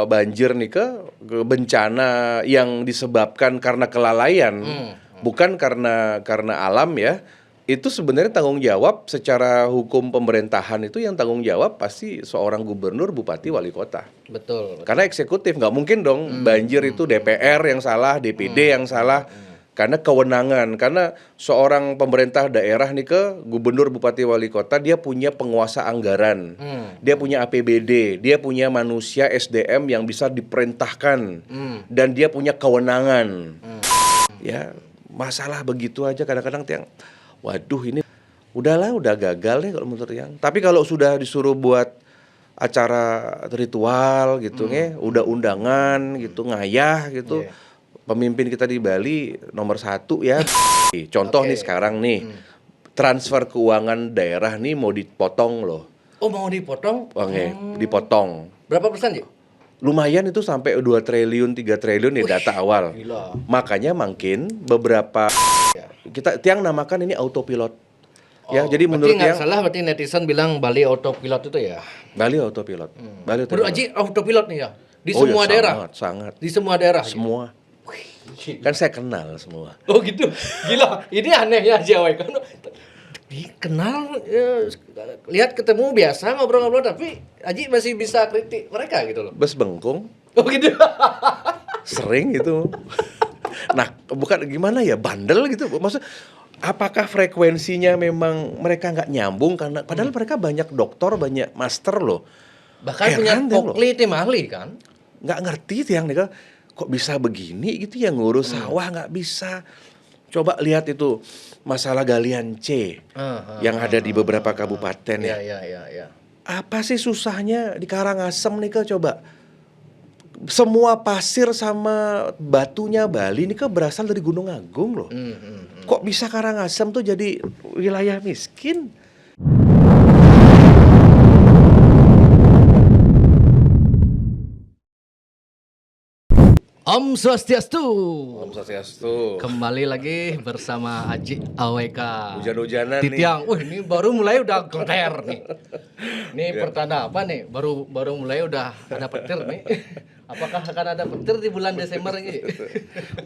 banjir nih ke bencana yang disebabkan karena kelalaian, bukan karena alam ya. Itu sebenarnya tanggung jawab secara hukum pemerintahan itu yang tanggung jawab pasti seorang gubernur, bupati, wali kota. Betul. Karena eksekutif nggak mungkin dong banjir itu DPR yang salah, DPD yang salah. Karena kewenangan, karena seorang pemerintah daerah nih ke gubernur, bupati, wali kota dia punya penguasa anggaran, dia punya APBD, dia punya manusia SDM yang bisa diperintahkan dan dia punya kewenangan. Ya masalah begitu aja kadang-kadang tiang. Waduh ini udahlah udah gagal deh kalau menurut yang. Tapi kalau sudah disuruh buat acara ritual gitu udah undangan gitu ngayah gitu. Pemimpin kita di Bali nomor 1 ya. Contoh nih sekarang nih transfer keuangan daerah nih mau dipotong loh. Oh mau dipotong? Dipotong. Berapa persen Ji? Lumayan itu sampai 2 triliun 3 triliun nih data awal. Gila. Makanya mungkin beberapa kita tiang namakan ini autopilot. Ya, jadi menurut nggak yang salah berarti netizen bilang Bali autopilot itu ya. Bali autopilot. Bali Menurut autopilot. Aji autopilot nih ya. Di Oh semua ya, daerah. sangat. Di semua daerah. Semua. Kan saya kenal semua. Oh gitu. Gila. Ini anehnya Aji Awai kan. Dikenal lihat ketemu biasa ngobrol-ngobrol tapi Aji masih bisa kritik mereka gitu loh. Bes bengkung. Oh gitu. Sering gitu. Nah, bukan gimana ya bandel gitu. Maksud apakah frekuensinya memang mereka nggak nyambung karena padahal mereka banyak doktor, banyak master loh. Bahkan punya pokli tim ahli kan? Nggak ngerti yang nih kok bisa begini gitu ya ngurus sawah nggak bisa. Coba lihat itu masalah galian C yang ada di beberapa kabupaten ya. Ya. Apa sih susahnya di Karangasem nih coba. Semua pasir sama batunya Bali ini berasal dari Gunung Agung loh. Kok bisa Karangasem tuh jadi wilayah miskin? Om Swastiastu. Om Swastiastu. Kembali lagi bersama Aji AWK. Hujan-hujanan nih. Titiang, ini baru mulai udah genter nih. Ini pertanda apa nih? Baru mulai udah ada petir nih. Apakah akan ada petir di bulan Desember ini?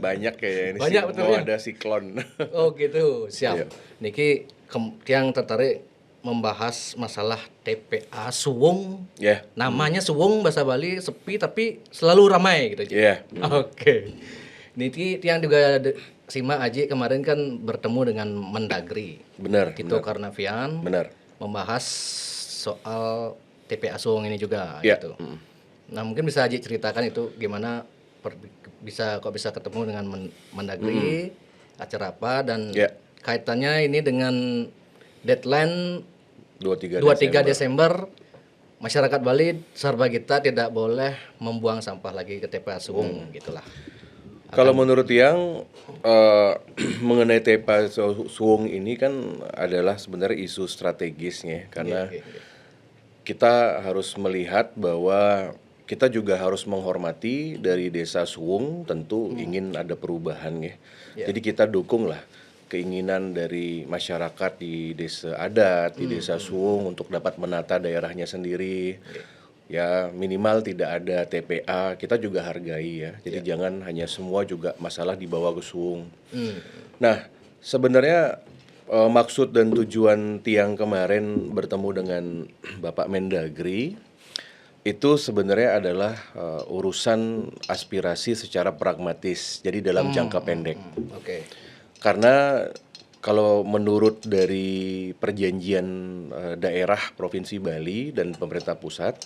Banyak kayaknya ini. Banyak mau petirnya. ada siklon. Oh gitu, siap. Iya. Niki Tiang tertarik membahas masalah TPA Suwung. Ya. Namanya Suwung bahasa Bali sepi tapi selalu ramai gitu. Iya. Oke. Niki Tiang juga simak Aji kemarin kan bertemu dengan Mendagri. Benar. Tito Karnavian. Benar. Membahas soal TPA Suwung ini juga Ya. gitu. Nah, mungkin bisa Aji ceritakan itu gimana bisa ketemu dengan Mendagri, acara apa dan kaitannya ini dengan deadline 23 Desember masyarakat Bali serba kita tidak boleh membuang sampah lagi ke TPA Suwung gitulah. Kalau menurut yang mengenai TPA Suwung ini kan adalah sebenarnya isu strategisnya karena kita harus melihat bahwa kita juga harus menghormati dari desa Suwung tentu ingin ada perubahan ya. Jadi kita dukung lah keinginan dari masyarakat di desa adat, di desa Suwung untuk dapat menata daerahnya sendiri. Ya minimal tidak ada TPA, kita juga hargai ya. Jadi jangan hanya semua juga masalah dibawa ke Suwung. Nah sebenarnya maksud dan tujuan Tiang kemarin bertemu dengan Bapak Mendagri itu sebenarnya adalah urusan aspirasi secara pragmatis, jadi dalam jangka pendek. Karena kalau menurut dari perjanjian daerah Provinsi Bali dan pemerintah pusat,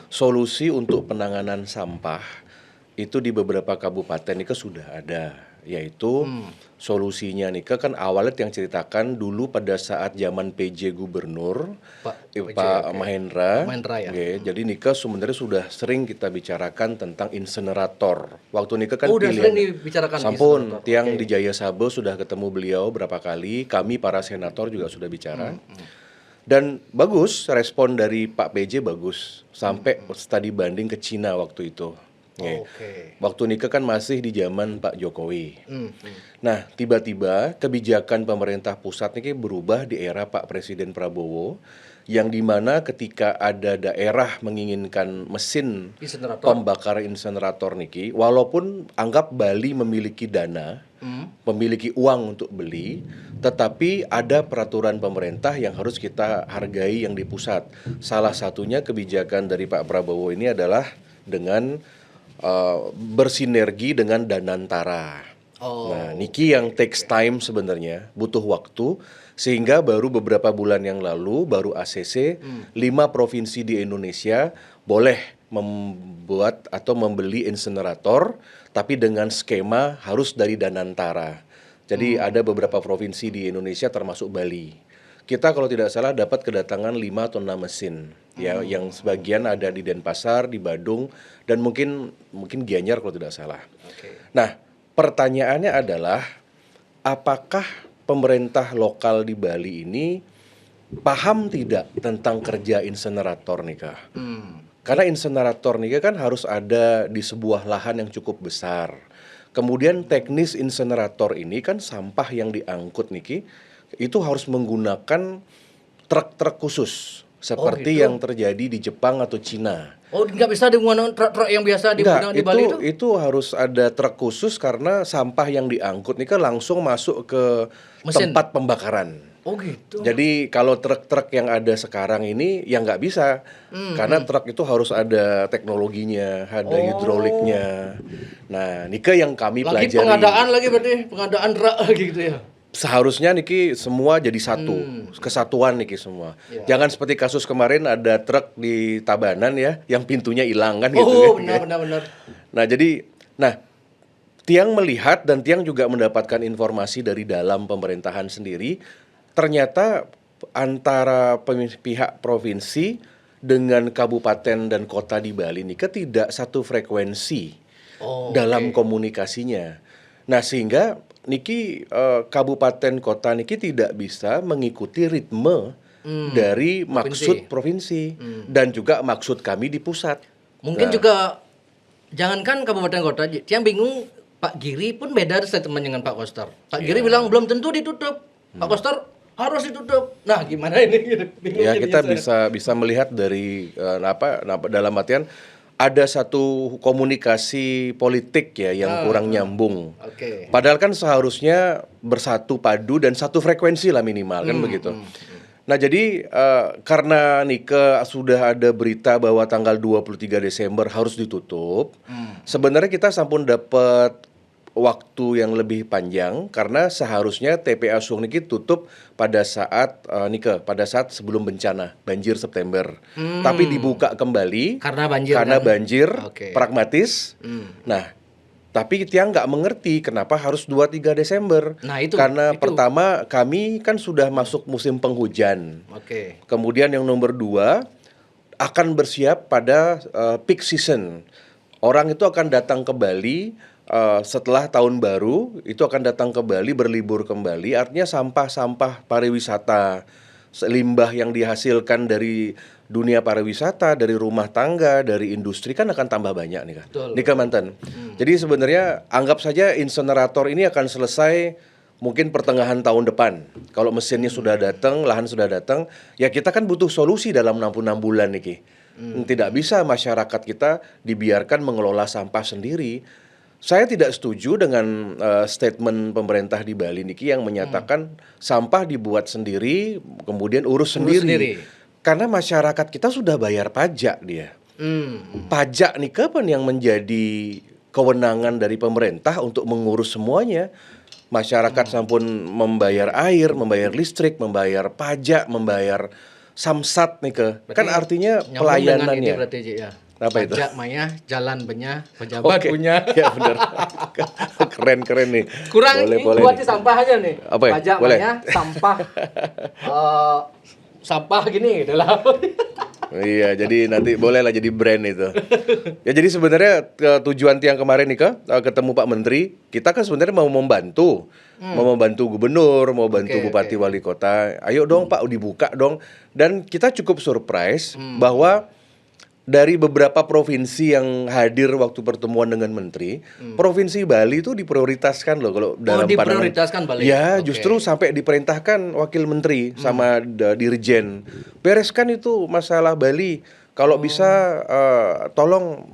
solusi untuk penanganan sampah itu di beberapa kabupaten itu sudah ada, yaitu solusinya nih kan awalnya yang ceritakan dulu pada saat zaman PJ Gubernur Pak Mahendra ya. Jadi Nika sebenarnya sudah sering kita bicarakan tentang insenerator. Waktu Nika kan udah sering dibicarakan sampun Tiang di Jaya Sabo sudah ketemu beliau berapa kali, kami para senator juga sudah bicara. Dan bagus respon dari Pak PJ bagus sampai studi banding ke Cina waktu itu. Waktu Nika kan masih di zaman Pak Jokowi. Nah, tiba-tiba kebijakan pemerintah pusat ini berubah di era Pak Presiden Prabowo. yang dimana ketika ada daerah menginginkan mesin Insenerator. pembakar insenerator niki, walaupun anggap Bali memiliki dana, memiliki uang untuk beli, tetapi ada peraturan pemerintah yang harus kita hargai yang di pusat. Salah satunya kebijakan dari Pak Prabowo ini adalah dengan bersinergi dengan Danantara. Nah, niki yang takes time sebenarnya, butuh waktu, sehingga baru beberapa bulan yang lalu, baru ACC, 5 provinsi di Indonesia boleh membuat atau membeli insenerator, tapi dengan skema harus dari Danantara. Jadi ada beberapa provinsi di Indonesia termasuk Bali. Kita kalau tidak salah dapat kedatangan 5 atau 6 mesin, ya, yang sebagian ada di Denpasar, di Badung, dan mungkin Gianyar kalau tidak salah. Nah, pertanyaannya adalah apakah pemerintah lokal di Bali ini paham tidak tentang kerja insenerator nih Kak? Karena insenerator nih kan harus ada di sebuah lahan yang cukup besar. Kemudian teknis insenerator ini kan sampah yang diangkut nih itu harus menggunakan truk-truk khusus seperti yang terjadi di Jepang atau Cina. Oh, nggak bisa dengan truk-truk yang biasa digunakan di Bali itu? Itu harus ada truk khusus karena sampah yang diangkut ini kan langsung masuk ke mesin. Tempat pembakaran. Oh gitu. Jadi kalau truk-truk yang ada sekarang ini ya nggak bisa, karena truk itu harus ada teknologinya, ada hidroliknya. Nah, Nika yang kami lagi pelajari. Pengadaan lagi berarti, pengadaan truk gitu ya. Seharusnya Niki semua jadi satu, kesatuan Niki semua. Jangan seperti kasus kemarin ada truk di Tabanan ya, yang pintunya hilang kan gitu. Oh benar. Nah Tiang melihat dan Tiang juga mendapatkan informasi dari dalam pemerintahan sendiri, ternyata antara pihak provinsi dengan kabupaten dan kota di Bali Niki tidak satu frekuensi dalam komunikasinya. Nah sehingga Niki kabupaten kota Niki tidak bisa mengikuti ritme dari maksud provinsi dan juga maksud kami di pusat. Mungkin juga jangankan kabupaten kota, yang bingung Pak Giri pun beda statement dengan Pak Koster. Pak Giri bilang belum tentu ditutup, Pak Koster harus ditutup. Nah gimana ini? Bingung ya kita bisa melihat dari dalam artian ada satu komunikasi politik ya yang kurang nyambung. Padahal kan seharusnya bersatu padu dan satu frekuensi lah minimal kan begitu. Nah jadi karena Nike sudah ada berita bahwa tanggal 23 Desember harus ditutup, sebenarnya kita sampun dapat waktu yang lebih panjang karena seharusnya TPA Suwung Niki tutup pada saat pada saat sebelum bencana banjir September. Tapi dibuka kembali karena banjir pragmatis. Nah, tapi Tiang nggak mengerti kenapa harus 23 Desember. Nah, karena pertama kami kan sudah masuk musim penghujan. Kemudian yang nomor 2 akan bersiap pada peak season. Orang itu akan datang ke Bali setelah tahun baru, itu akan datang ke Bali berlibur kembali. Artinya sampah-sampah pariwisata, limbah yang dihasilkan dari dunia pariwisata, dari rumah tangga, dari industri kan akan tambah banyak nih Kak. Nih Kak Mantan. Jadi sebenarnya anggap saja insenerator ini akan selesai mungkin pertengahan tahun depan. Kalau mesinnya sudah datang, lahan sudah datang, ya kita kan butuh solusi dalam 66 bulan nih Ki. Tidak bisa masyarakat kita dibiarkan mengelola sampah sendiri. Saya tidak setuju dengan statement pemerintah di Bali niki yang menyatakan sampah dibuat sendiri, kemudian urus sendiri. Karena masyarakat kita sudah bayar pajak dia. Pajak nih kapan yang menjadi kewenangan dari pemerintah untuk mengurus semuanya? Masyarakat sampun membayar air, membayar listrik, membayar pajak, membayar samsat nih ke. Kan artinya pelayanannya. Apa itu? Pajak maya, jalan benya, pejabat punya. Ya benar. Keren nih. Kurang boleh buat sampah aja nih. Apa ya? Pajak maya, sampah. Sampah gini gitu lah. Iya, jadi nanti bolehlah jadi brand itu. Ya jadi sebenarnya tujuan Tiang kemarin nih ketemu Pak Menteri, kita kan sebenarnya mau membantu. Mau membantu gubernur, mau bantu bupati wali kota. Ayo dong Pak, dibuka dong. Dan kita cukup surprise bahwa dari beberapa provinsi yang hadir waktu pertemuan dengan menteri, provinsi Bali itu diprioritaskan loh kalau dalam pandangan. Diprioritaskan Bali. Ya, justru sampai diperintahkan wakil menteri sama dirjen, bereskan itu masalah Bali. Kalau bisa tolong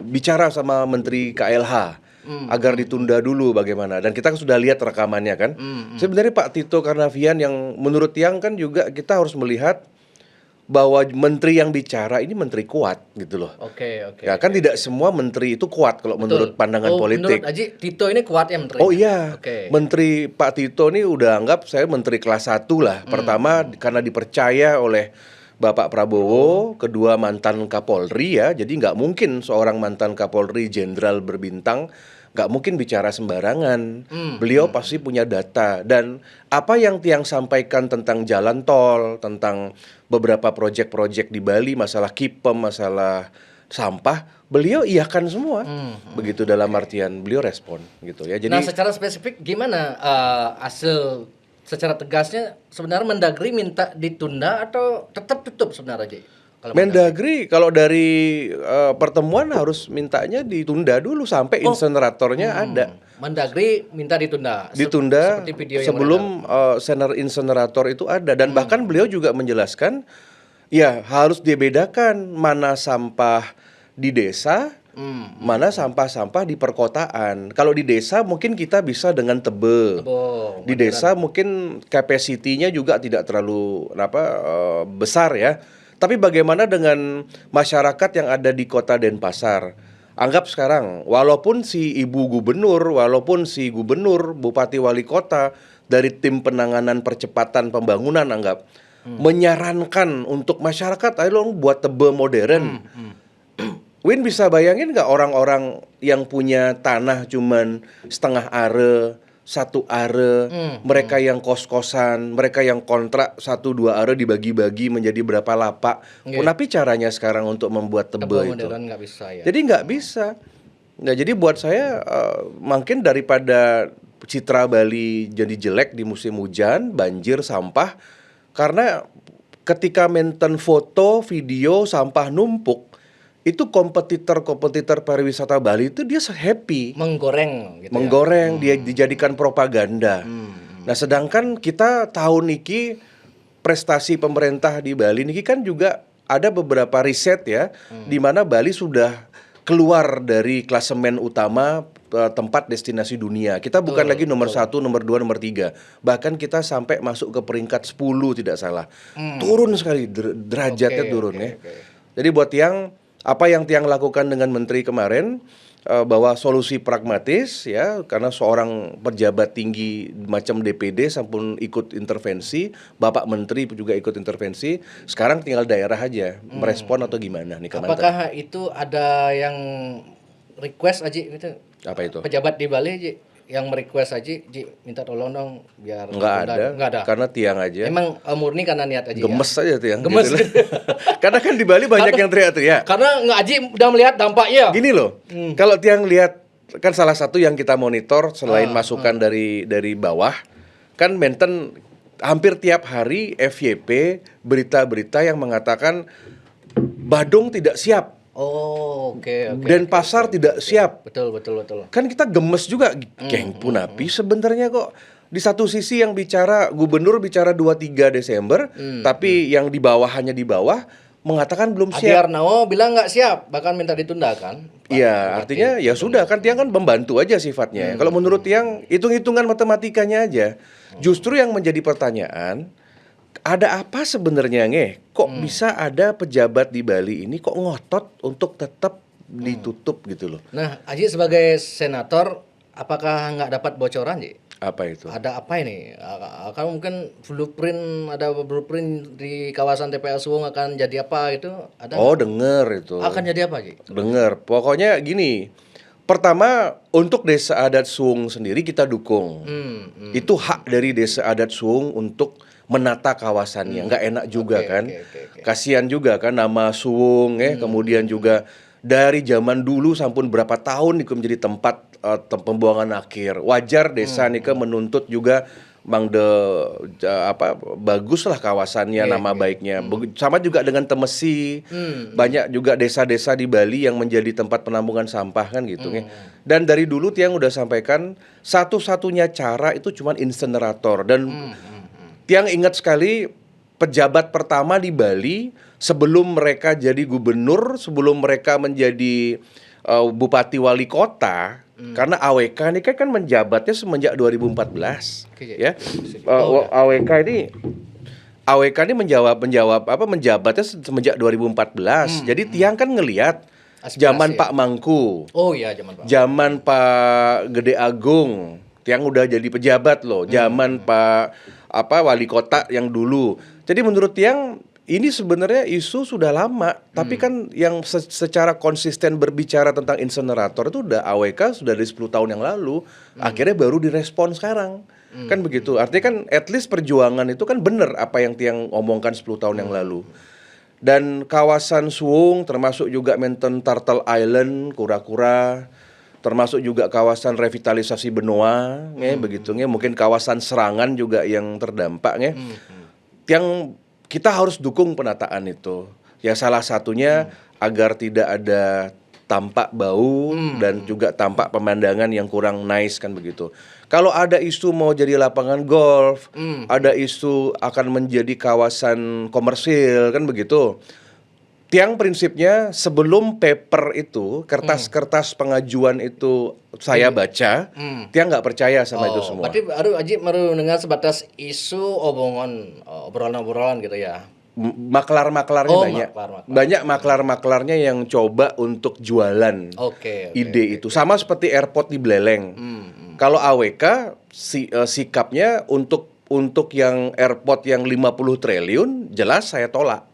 bicara sama Menteri KLH agar ditunda dulu bagaimana. Dan kita kan sudah lihat rekamannya kan. Sebenarnya Pak Tito Karnavian yang menurut Tiang kan juga kita harus melihat bahwa menteri yang bicara ini menteri kuat gitu loh. Oke. Ya kan tidak semua menteri itu kuat kalau menurut pandangan politik. Menurut Aji, Tito ini kuat ya menteri. Oh iya. Menteri Pak Tito ini udah anggap saya menteri kelas 1 lah. Pertama karena dipercaya oleh Bapak Prabowo, kedua mantan Kapolri ya. Jadi nggak mungkin seorang mantan Kapolri jenderal berbintang nggak mungkin bicara sembarangan. Beliau pasti punya data. Dan apa yang Tiang sampaikan tentang jalan tol, tentang beberapa proyek-proyek di Bali, masalah Kipem, masalah sampah, beliau iyakan semua. Begitu dalam artian beliau respon gitu ya. Jadi Nah, secara spesifik gimana hasil secara tegasnya sebenarnya Mendagri minta ditunda atau tetap tutup sebenarnya Ji? Mendagri kalau dari pertemuan harus mintanya ditunda dulu sampai inseneratornya ada. Mendagri minta ditunda. Ditunda Seperti video yang sebelum insenerator itu ada. Dan bahkan beliau juga menjelaskan ya harus dibedakan mana sampah di desa, mana sampah-sampah di perkotaan. Kalau di desa mungkin kita bisa dengan tebel. Di desa mungkin capacity-nya juga tidak terlalu besar ya. Tapi bagaimana dengan masyarakat yang ada di kota Denpasar? Anggap sekarang, walaupun si ibu gubernur, walaupun si gubernur, bupati wali kota dari tim penanganan percepatan pembangunan anggap menyarankan untuk masyarakat, ayo dong buat tebel modern. Win bisa bayangin nggak orang-orang yang punya tanah cuman setengah are, 1 are, mereka yang kos-kosan, mereka yang kontrak 1-2 are dibagi-bagi menjadi berapa lapak. Kenapa caranya sekarang untuk membuat tebel itu? Nggak bisa ya. Jadi nggak bisa. Nah, jadi buat saya mungkin daripada citra Bali jadi jelek di musim hujan, banjir, sampah, karena ketika maintain foto, video, sampah numpuk, itu kompetitor pariwisata Bali itu dia happy. Menggoreng gitu dia dijadikan propaganda. Nah, sedangkan kita tahun niki prestasi pemerintah di Bali niki kan juga ada beberapa riset ya, di mana Bali sudah keluar dari klasemen utama tempat destinasi dunia. Kita bukan lagi nomor 1, nomor 2, nomor 3. Bahkan kita sampai masuk ke peringkat 10 tidak salah. Turun sekali derajatnya turun ya. Jadi buat apa yang Tiang lakukan dengan menteri kemarin, bahwa solusi pragmatis ya, karena seorang pejabat tinggi macam DPD sampun ikut intervensi, Bapak Menteri juga ikut intervensi, sekarang tinggal daerah aja merespon atau gimana nih Kementerian. Apakah itu ada yang request Aji gitu? Apa itu? Pejabat di Bali Aji yang merequest Aji, minta tolong dong biar nggak ada, karena Tiang aja. Emang murni karena niat Aji. Gemes ya? aja Tiang. Gemes. Gitu. Karena kan di Bali banyak yang teriak-teriak. Karena nggak Aji udah melihat dampaknya. Gini loh, kalau Tiang lihat kan salah satu yang kita monitor selain masukan dari bawah, kan maintain hampir tiap hari FYP berita-berita yang mengatakan Badung tidak siap. Oke. Denpasar tidak siap. Betul. Kan kita gemes juga, geng Punapi sebenarnya kok. Di satu sisi yang gubernur bicara 23 Desember, tapi yang di bawah hanya di bawah mengatakan belum siap. Adi Arnawo bilang nggak siap, bahkan minta ditunda kan. Iya, artinya ya sudah kan Tiang kan membantu aja sifatnya. Kalau menurut Tiang hitung-hitungan matematikanya aja. Justru yang menjadi pertanyaan, ada apa sebenarnya kok bisa ada pejabat di Bali ini kok ngotot untuk tetap ditutup gitu loh. Nah, Aji sebagai senator, apakah nggak dapat bocoran Ji? Apa itu? Ada apa ini? Kan mungkin ada blueprint di kawasan TPA Suwung akan jadi apa gitu? Ada? Denger itu. Akan jadi apa Ji? Dengar. Pokoknya gini. Pertama, untuk Desa Adat Suwung sendiri kita dukung. Itu hak dari Desa Adat Suwung untuk menata kawasannya. Nggak enak juga kan. Kasihan juga kan nama Suwung kemudian juga dari zaman dulu sampun berapa tahun itu menjadi tempat pembuangan akhir. Wajar desa nih menuntut juga mangde baguslah kawasannya, nama baiknya. Sama juga dengan Temesi. Banyak juga desa-desa di Bali yang menjadi tempat penampungan sampah kan gitu ya. Dan dari dulu Tiang udah sampaikan satu-satunya cara itu cuman insenerator. Dan Tiang ingat sekali pejabat pertama di Bali sebelum mereka jadi gubernur, sebelum mereka menjadi bupati wali kota, karena AWK ini kan menjabatnya semenjak 2014, ya. AWK ini menjabatnya semenjak 2014. Jadi Tiang kan ngelihat zaman Pak Mangku. Oh iya, zaman Pak. Zaman Pak Gede Agung, Tiang udah jadi pejabat loh. Zaman Pak wali kota yang dulu. Jadi menurut Tiang ini sebenarnya isu sudah lama, tapi kan yang secara konsisten berbicara tentang insenerator itu udah AWK sudah dari 10 tahun yang lalu, akhirnya baru direspon sekarang. Kan begitu. Artinya kan at least perjuangan itu kan benar apa yang Tiang omongkan 10 tahun yang lalu. Dan kawasan Suwung termasuk juga Menten Turtle Island, kura-kura, termasuk juga kawasan revitalisasi Benoa, begitu mungkin kawasan Serangan juga yang terdampak Tiang kita harus dukung penataan itu. Ya salah satunya agar tidak ada tampak bau dan juga tampak pemandangan yang kurang nice kan begitu. Kalau ada isu mau jadi lapangan golf, ada isu akan menjadi kawasan komersil kan begitu. Tiang prinsipnya sebelum paper itu, kertas-kertas pengajuan itu saya baca, Tiang nggak percaya sama itu semua. Berarti Aji baru dengar sebatas isu obrolan-obrolan gitu ya? Maklar-maklarnya banyak. Banyak maklar-maklarnya yang coba untuk jualan ide itu. Sama seperti airport di Beleleng. Kalau AWK sikapnya untuk yang airport yang 50 triliun jelas saya tolak.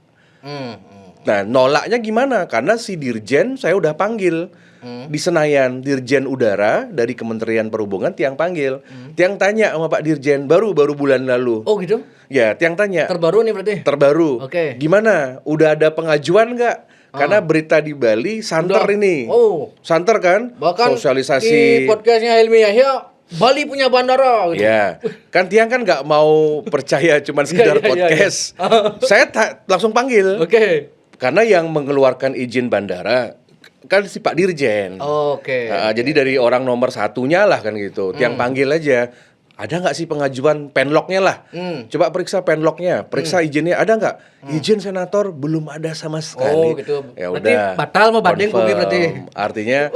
Nah, nolaknya gimana? Karena si Dirjen saya udah panggil di Senayan, Dirjen Udara dari Kementerian Perhubungan Tiang panggil. Tiang tanya sama Pak Dirjen baru bulan lalu. Oh gitu? Ya, Tiang tanya. Terbaru nih berarti? Terbaru. Gimana? Udah ada pengajuan nggak? Karena berita di Bali santer ini. Santer kan? Bahkan sosialisasi di podcastnya Hilmi Yahya, Bali punya bandara gitu. Ya, kan Tiang kan nggak mau percaya cuman sekedar podcast. Saya langsung panggil. Karena yang mengeluarkan izin bandara kan si Pak Dirjen. Jadi dari orang nomor satunya lah kan gitu. Tiang panggil aja. Ada nggak sih pengajuan penlognya lah? Coba periksa penlognya, periksa izinnya ada nggak? Izin senator belum ada sama sekali. Gitu. Ya berarti udah. Batal mau banding kubi berarti. Artinya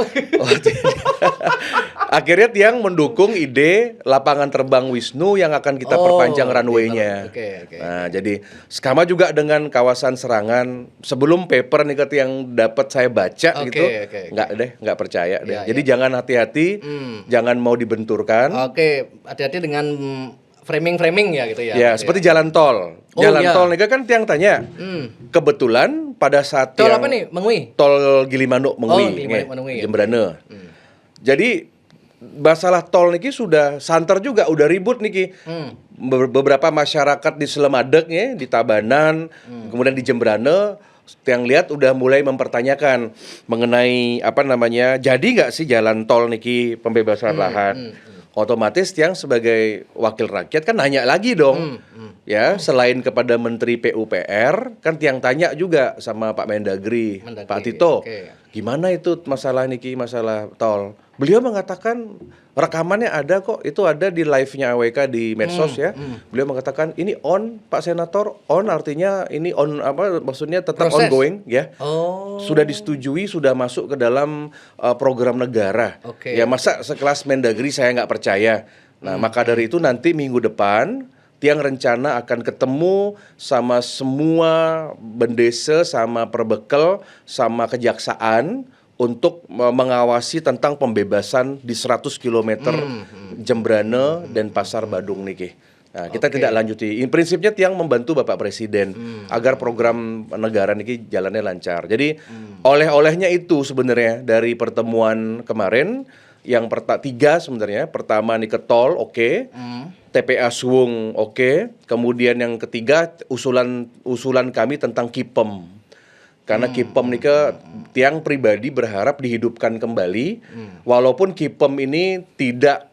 akhirnya Tiang mendukung ide lapangan terbang Wisnu yang akan kita perpanjang runway-nya. Nah, jadi sama juga dengan kawasan Serangan. Sebelum paper nih yang dapat saya baca gitu, nggak percaya deh. Jadi jangan hati-hati, jangan mau dibenturkan. Hati-hati dengan framing ya gitu ya. Ya, seperti jalan tol. Tol nih kan Tiang tanya. Kebetulan pada saat tol apa nih, Mengui? Tol Gilimanuk Mengui, Jembrane. Jadi masalah tol niki sudah santer juga, udah ribut niki. Beberapa masyarakat di Selemadeg di Tabanan, kemudian di Jembrane, yang lihat udah mulai mempertanyakan mengenai jadi nggak sih jalan tol niki pembebasan lahan. Otomatis Tiang sebagai wakil rakyat kan nanya lagi dong. Ya, selain kepada Menteri PUPR, kan Tiang tanya juga sama Pak Mendagri. Pak Tito. Gimana itu masalah tol? Beliau mengatakan rekamannya ada kok, itu ada di live-nya AWK di medsos ya. Beliau mengatakan ini on Pak Senator, on artinya ini on maksudnya tetap ongoing ya. Sudah disetujui, sudah masuk ke dalam program negara. Ya masa sekelas Mendagri saya nggak percaya. Nah maka dari itu nanti minggu depan Tiang rencana akan ketemu sama semua bendese, sama perbekel, sama kejaksaan untuk mengawasi tentang pembebasan di 100 km Jembrane dan Pasar Badung niki. Nah, kita tidak lanjuti. Prinsipnya Tiang membantu Bapak Presiden agar program negara niki jalannya lancar. Jadi oleh-olehnya itu sebenarnya dari pertemuan kemarin yang tiga sebenarnya. Pertama nih ke tol, TPA Suwung, kemudian yang ketiga usulan kami tentang KIPEM. Karena KIPEM ini Tiang pribadi berharap dihidupkan kembali, walaupun KIPEM ini tidak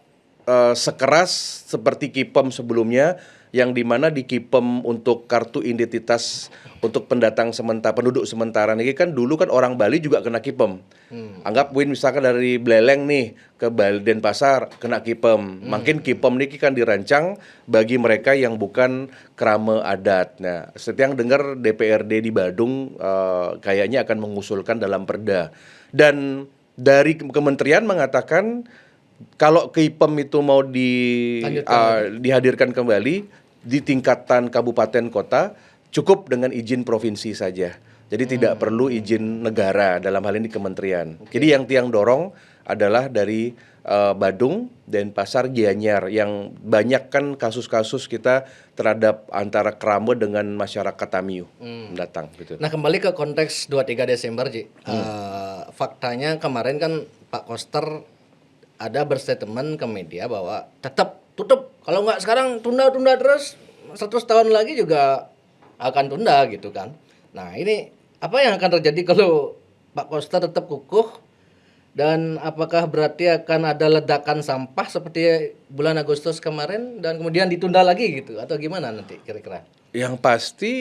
sekeras seperti KIPEM sebelumnya, yang dimana di KIPEM untuk kartu identitas untuk penduduk sementara ini kan dulu kan orang Bali juga kena KIPEM. Anggap Win misalkan dari Beleng nih ke Bali Denpasar kena KIPEM. Makin KIPEM ini kan dirancang bagi mereka yang bukan krama adat. Nah, setiap dengar DPRD di Badung kayaknya akan mengusulkan dalam perda. Dan dari kementerian mengatakan kalau KIPEM itu mau dihadirkan kembali di tingkatan kabupaten kota cukup dengan izin provinsi saja. Jadi tidak perlu izin negara, dalam hal ini kementerian. Jadi yang tiang dorong adalah dari Badung, Denpasar, Gianyar yang banyak kan kasus-kasus kita terhadap antara Krama dengan masyarakat Tamiu mendatang gitu. Nah, kembali ke konteks 23 Desember, Ji. Faktanya kemarin kan Pak Koster ada berstatement ke media bahwa tetap tutup. Kalau nggak sekarang tunda-tunda terus 100 tahun lagi juga akan tunda gitu kan. Nah, ini apa yang akan terjadi kalau Pak Koster tetap kukuh, dan apakah berarti akan ada ledakan sampah seperti bulan Agustus kemarin dan kemudian ditunda lagi gitu atau gimana nanti kira-kira? Yang pasti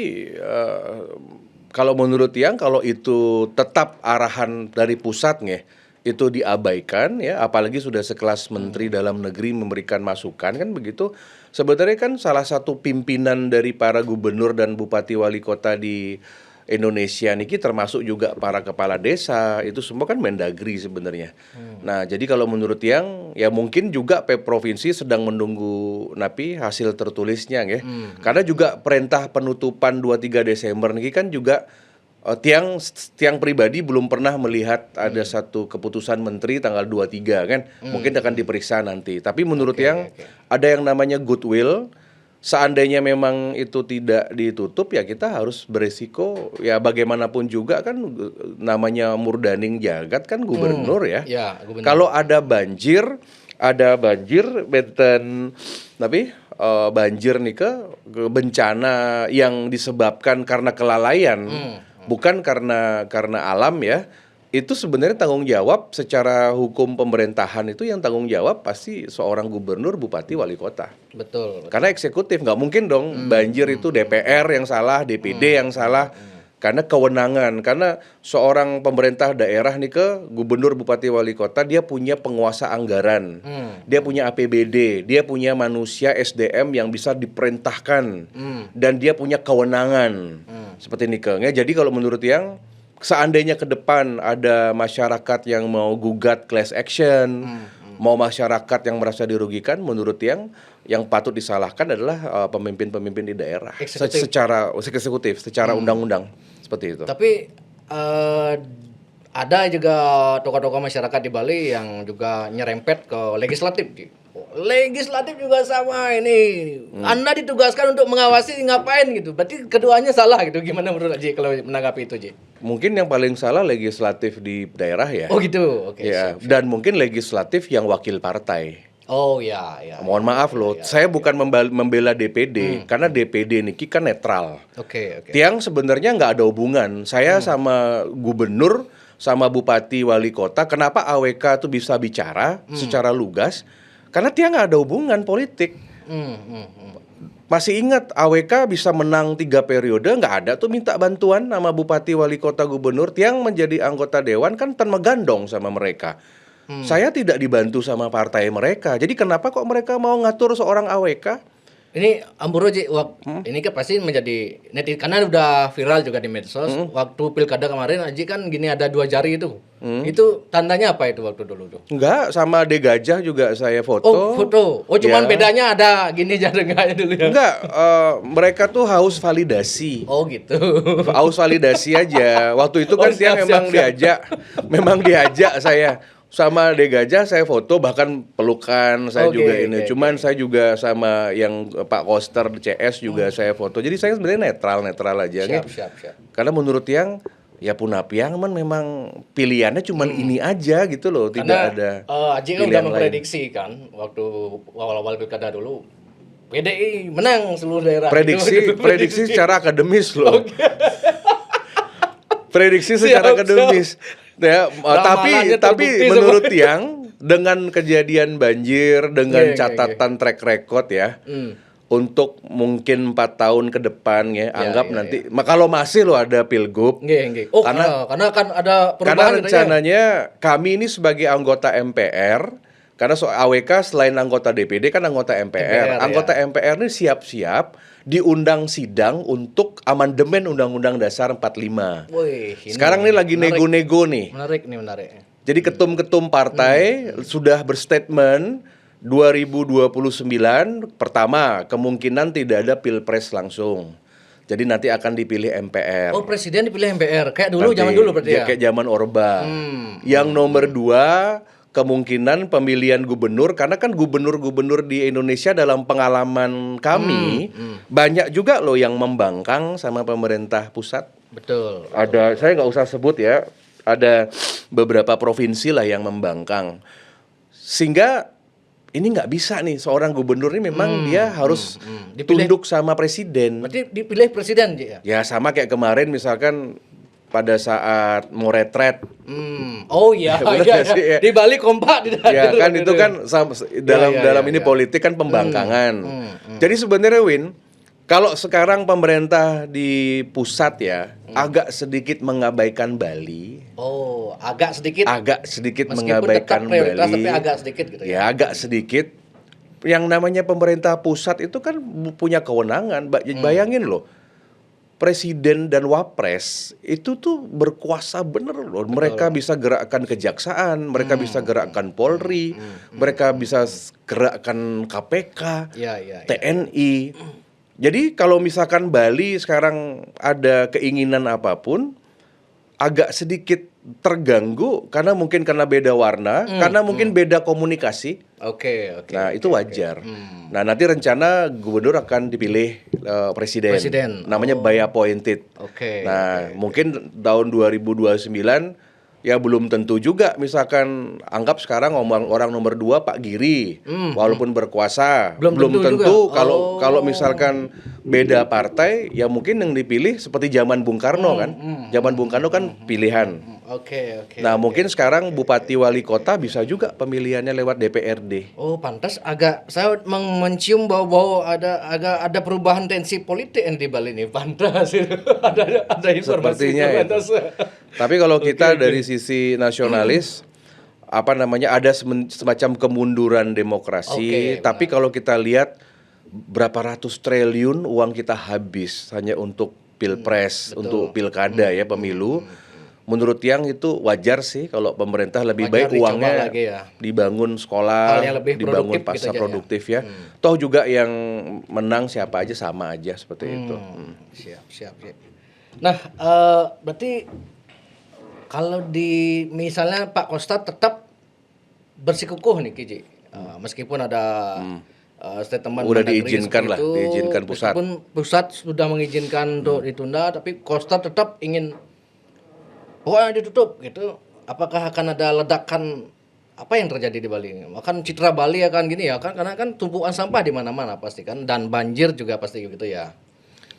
kalau menurut Tiang kalau itu tetap arahan dari pusatnya itu diabaikan ya, apalagi sudah sekelas Menteri Dalam Negeri memberikan masukan kan begitu. Sebenarnya kan salah satu pimpinan dari para gubernur dan bupati wali kota di Indonesia niki termasuk juga para kepala desa, itu semua kan Mendagri sebenarnya. Nah, jadi kalau menurut Tiang ya mungkin juga provinsi sedang menunggu napi hasil tertulisnya ya. Karena juga perintah penutupan 23 Desember niki kan juga Tiang pribadi belum pernah melihat ada satu keputusan menteri tanggal 23 kan. Mungkin akan diperiksa nanti. Tapi menurut Tiang ada yang namanya goodwill. Seandainya memang itu tidak ditutup ya kita harus beresiko ya bagaimanapun juga kan namanya Murdaning Jagat kan gubernur ya. Gubernur. Kalau ada banjir benten tapi banjir nih ke bencana yang disebabkan karena kelalaian. Bukan karena alam ya, itu sebenarnya tanggung jawab secara hukum pemerintahan itu yang tanggung jawab pasti seorang gubernur, bupati, wali kota. Betul. Karena eksekutif nggak mungkin dong banjir itu DPR yang salah, DPD yang salah. Karena kewenangan, karena seorang pemerintah daerah nih ke gubernur, bupati, wali kota dia punya penguasa anggaran, dia punya APBD, dia punya manusia SDM yang bisa diperintahkan dan dia punya kewenangan seperti ini ke. Jadi kalau menurut yang seandainya ke depan ada masyarakat yang mau gugat class action, mau masyarakat yang merasa dirugikan, menurut yang patut disalahkan adalah pemimpin-pemimpin di daerah secara eksekutif, secara undang-undang seperti itu. Tapi ada juga tokoh-tokoh masyarakat di Bali yang juga nyerempet ke legislatif. Legislatif juga sama ini. Anda ditugaskan untuk mengawasi ngapain gitu. Berarti keduanya salah gitu. Gimana menurut Ji kalau menanggapi itu, Ji? Mungkin yang paling salah legislatif di daerah ya. Oh gitu. Oke. Ya, dan mungkin legislatif yang wakil partai. Oh ya. Mohon maaf loh, saya bukan membela DPD karena DPD niki kan netral. Oke. Tiang sebenarnya nggak ada hubungan. Saya sama gubernur, sama bupati, wali kota. Kenapa AWK tuh bisa bicara secara lugas? Karena Tiang nggak ada hubungan politik. Masih ingat AWK bisa menang 3 periode, nggak ada tuh minta bantuan sama bupati, wali kota, gubernur. Tiang menjadi anggota dewan kan megandong sama mereka. Saya tidak dibantu sama partai mereka. Jadi kenapa kok mereka mau ngatur seorang AWK? Ini Amburo Ji, ini kan pasti menjadi karena udah viral juga di medsos. Waktu pilkada kemarin Aji kan gini ada 2 jari itu. Itu tandanya apa itu waktu dulu tuh? Enggak, sama De Gajah juga saya foto. Oh, foto. Oh, cuman bedanya ada gini jari enggak dulu ya. Enggak, mereka tuh haus validasi. Oh, gitu. Haus validasi aja. Waktu itu kan dia memang diajak saya. Sama De Gajah saya foto, bahkan pelukan saya juga ini. Cuman saya juga sama yang Pak Koster CS juga saya foto. Jadi saya sebenarnya netral aja. Siap. Karena menurut yang ya Punapiang memang pilihannya cuman ini aja gitu loh. Tidak ada Aji kan udah memprediksi kan waktu awal-awal pilkada dulu PDI menang seluruh daerah. Prediksi secara akademis loh. Prediksi secara akademis. Ya, tapi menurut Tiang dengan kejadian banjir, dengan catatan track record ya, untuk mungkin 4 tahun ke depan ya, anggap nanti, kalau masih lo ada pilgub, Oh, karena kan ada perubahan. Karena rencananya kami ini sebagai anggota MPR, karena AWK selain anggota DPD kan anggota MPR. Anggota MPR ini siap-siap diundang sidang untuk amandemen Undang-Undang Dasar 45. Sekarang ini lagi nego-nego nih. Menarik. Jadi ketum-ketum partai sudah berstatement 2029 pertama kemungkinan tidak ada pilpres langsung. Jadi nanti akan dipilih MPR. Oh, presiden dipilih MPR. Kayak dulu, zaman dulu berarti ya? Kayak zaman Orba. Yang nomor 2 kemungkinan pemilihan gubernur, karena kan gubernur-gubernur di Indonesia dalam pengalaman kami banyak juga loh yang membangkang sama pemerintah pusat. Betul. Ada, saya nggak usah sebut ya, ada beberapa provinsi lah yang membangkang. Sehingga ini nggak bisa nih, seorang gubernur ini memang dia harus tunduk sama presiden. Berarti dipilih presiden ya? Ya sama kayak kemarin misalkan pada saat mau retret. Oh iya, ya. Di Bali kompak. Ya kan itu kan dalam ini politik kan pembangkangan. Jadi sebenarnya Win, kalau sekarang pemerintah di pusat ya agak sedikit mengabaikan Bali. Oh, agak sedikit. Meskipun tetap mengabaikan prioritas, Bali. tapi agak sedikit gitu ya. Ya agak sedikit. Yang namanya pemerintah pusat itu kan punya kewenangan. Bayangin loh. Presiden dan wapres itu tuh berkuasa bener loh. Mereka bisa gerakkan kejaksaan, mereka bisa gerakkan Polri, mereka bisa gerakkan KPK, TNI. Jadi kalau misalkan Bali sekarang ada keinginan apapun, agak sedikit terganggu karena beda warna, karena mungkin beda komunikasi. Oke. Nah, itu wajar. Nah, nanti rencana gubernur akan dipilih presiden. Namanya by appointed. Mungkin tahun 2029 ya belum tentu juga, misalkan anggap sekarang orang nomor 2 Pak Giri, walaupun berkuasa belum tentu kalau misalkan beda partai ya mungkin yang dipilih seperti zaman Bung Karno kan. Zaman Bung Karno kan pilihan. Nah, mungkin sekarang bupati wali kota bisa juga pemilihannya lewat DPRD. Oh, pantas saya mencium bau-bau ada perubahan tensi politik di Bali ini. Pantas itu. ada informasi sepertinya itu. Tapi kalau kita dari sisi nasionalis ada semacam kemunduran demokrasi, tapi kalau kita lihat berapa ratus triliun uang kita habis hanya untuk pilpres, untuk pilkada ya, pemilu. Menurut yang itu wajar sih kalau pemerintah lebih baik uangnya dibangun sekolah, dibangun pasar produktif ya. Toh juga yang menang siapa aja sama aja seperti itu. Siap. Nah, berarti kalau misalnya Pak Kosta tetap bersikukuh nih Kiji, meskipun ada statement udah diizinkan lah, diizinkan pusat. Meskipun pusat sudah mengizinkan untuk ditunda, tapi Kosta tetap ingin pokoknya ditutup gitu. Apakah akan ada ledakan apa yang terjadi di Bali ini? Kan citra Bali akan gini ya kan, karena kan tumpukan sampah di mana-mana pasti kan, dan banjir juga pasti gitu ya.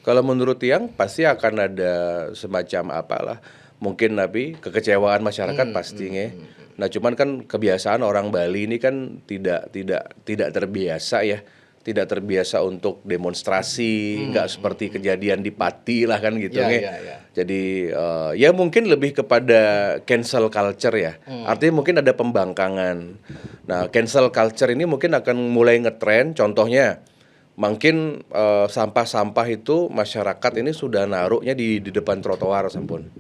Kalau menurut yang pasti akan ada semacam apalah, mungkin kekecewaan masyarakat pastinya. Nah, cuman kan kebiasaan orang Bali ini kan tidak terbiasa ya. Tidak terbiasa untuk demonstrasi, nggak seperti kejadian di Pati lah kan gitu ya. Jadi ya mungkin lebih kepada cancel culture ya. Artinya mungkin ada pembangkangan. Nah, cancel culture ini mungkin akan mulai ngetren. Contohnya mungkin sampah-sampah itu masyarakat ini sudah naruhnya di depan trotoar sampun.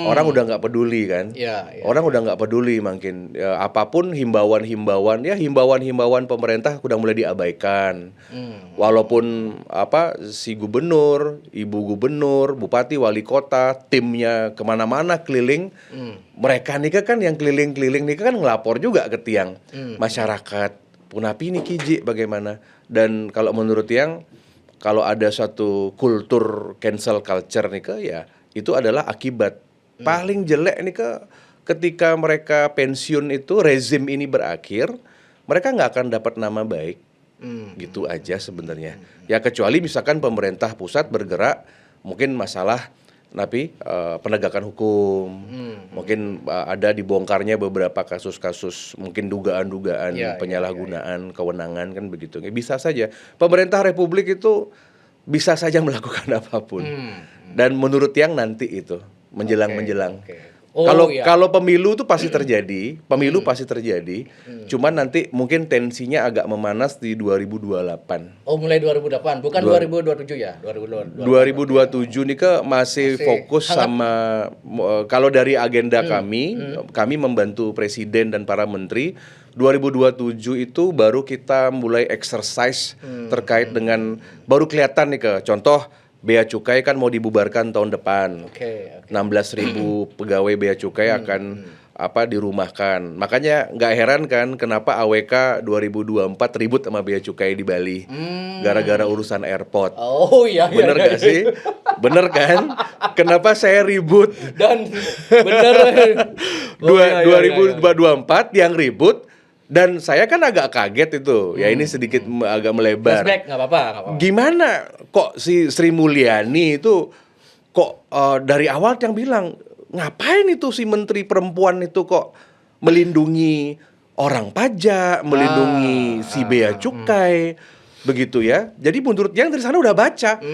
Orang udah nggak peduli kan. Orang udah nggak peduli mungkin apapun himbauan pemerintah udah mulai diabaikan. Walaupun si gubernur, ibu gubernur, bupati, wali kota, timnya kemana-mana keliling, mereka nih kan yang keliling-keliling nih kan ngelapor juga ke tiang masyarakat. Punapi nih Kiji bagaimana? Dan kalau menurut yang kalau ada suatu kultur cancel culture nih ya itu adalah akibat paling jelek nih ketika mereka pensiun itu rezim ini berakhir, mereka nggak akan dapat nama baik. Gitu aja sebenarnya. Ya kecuali misalkan pemerintah pusat bergerak mungkin masalah Napi penegakan hukum. Mungkin ada dibongkarnya beberapa kasus-kasus mungkin dugaan-dugaan penyalahgunaan kewenangan kan begitu. Bisa saja pemerintah republik itu bisa saja melakukan apapun. Dan menurut yang nanti itu menjelang. Kalau pemilu itu pasti terjadi, pasti terjadi. Cuman nanti mungkin tensinya agak memanas di 2028. Oh, mulai 2008, bukan 2027 ya? 2027 nih masih fokus sama kalau dari agenda kami membantu presiden dan para menteri. 2027 itu baru kita mulai exercise terkait dengan baru kelihatan nih contoh Bea Cukai kan mau dibubarkan tahun depan. 16.000 pegawai Bea Cukai akan dirumahkan. Makanya nggak heran kan kenapa AWK 2024 ribut sama Bea Cukai di Bali. Gara-gara urusan airport. Oh iya. Bener gak sih? Bener kan? Kenapa saya ribut? Dan bener. 2024 yang ribut. Dan saya kan agak kaget itu, ya ini sedikit agak melebar. Flashback, nggak apa-apa. Gimana kok si Sri Mulyani itu kok dari awal yang bilang ngapain itu si Menteri Perempuan itu kok melindungi orang pajak, melindungi si Bea Cukai, begitu ya. Jadi menurut yang dari sana udah baca,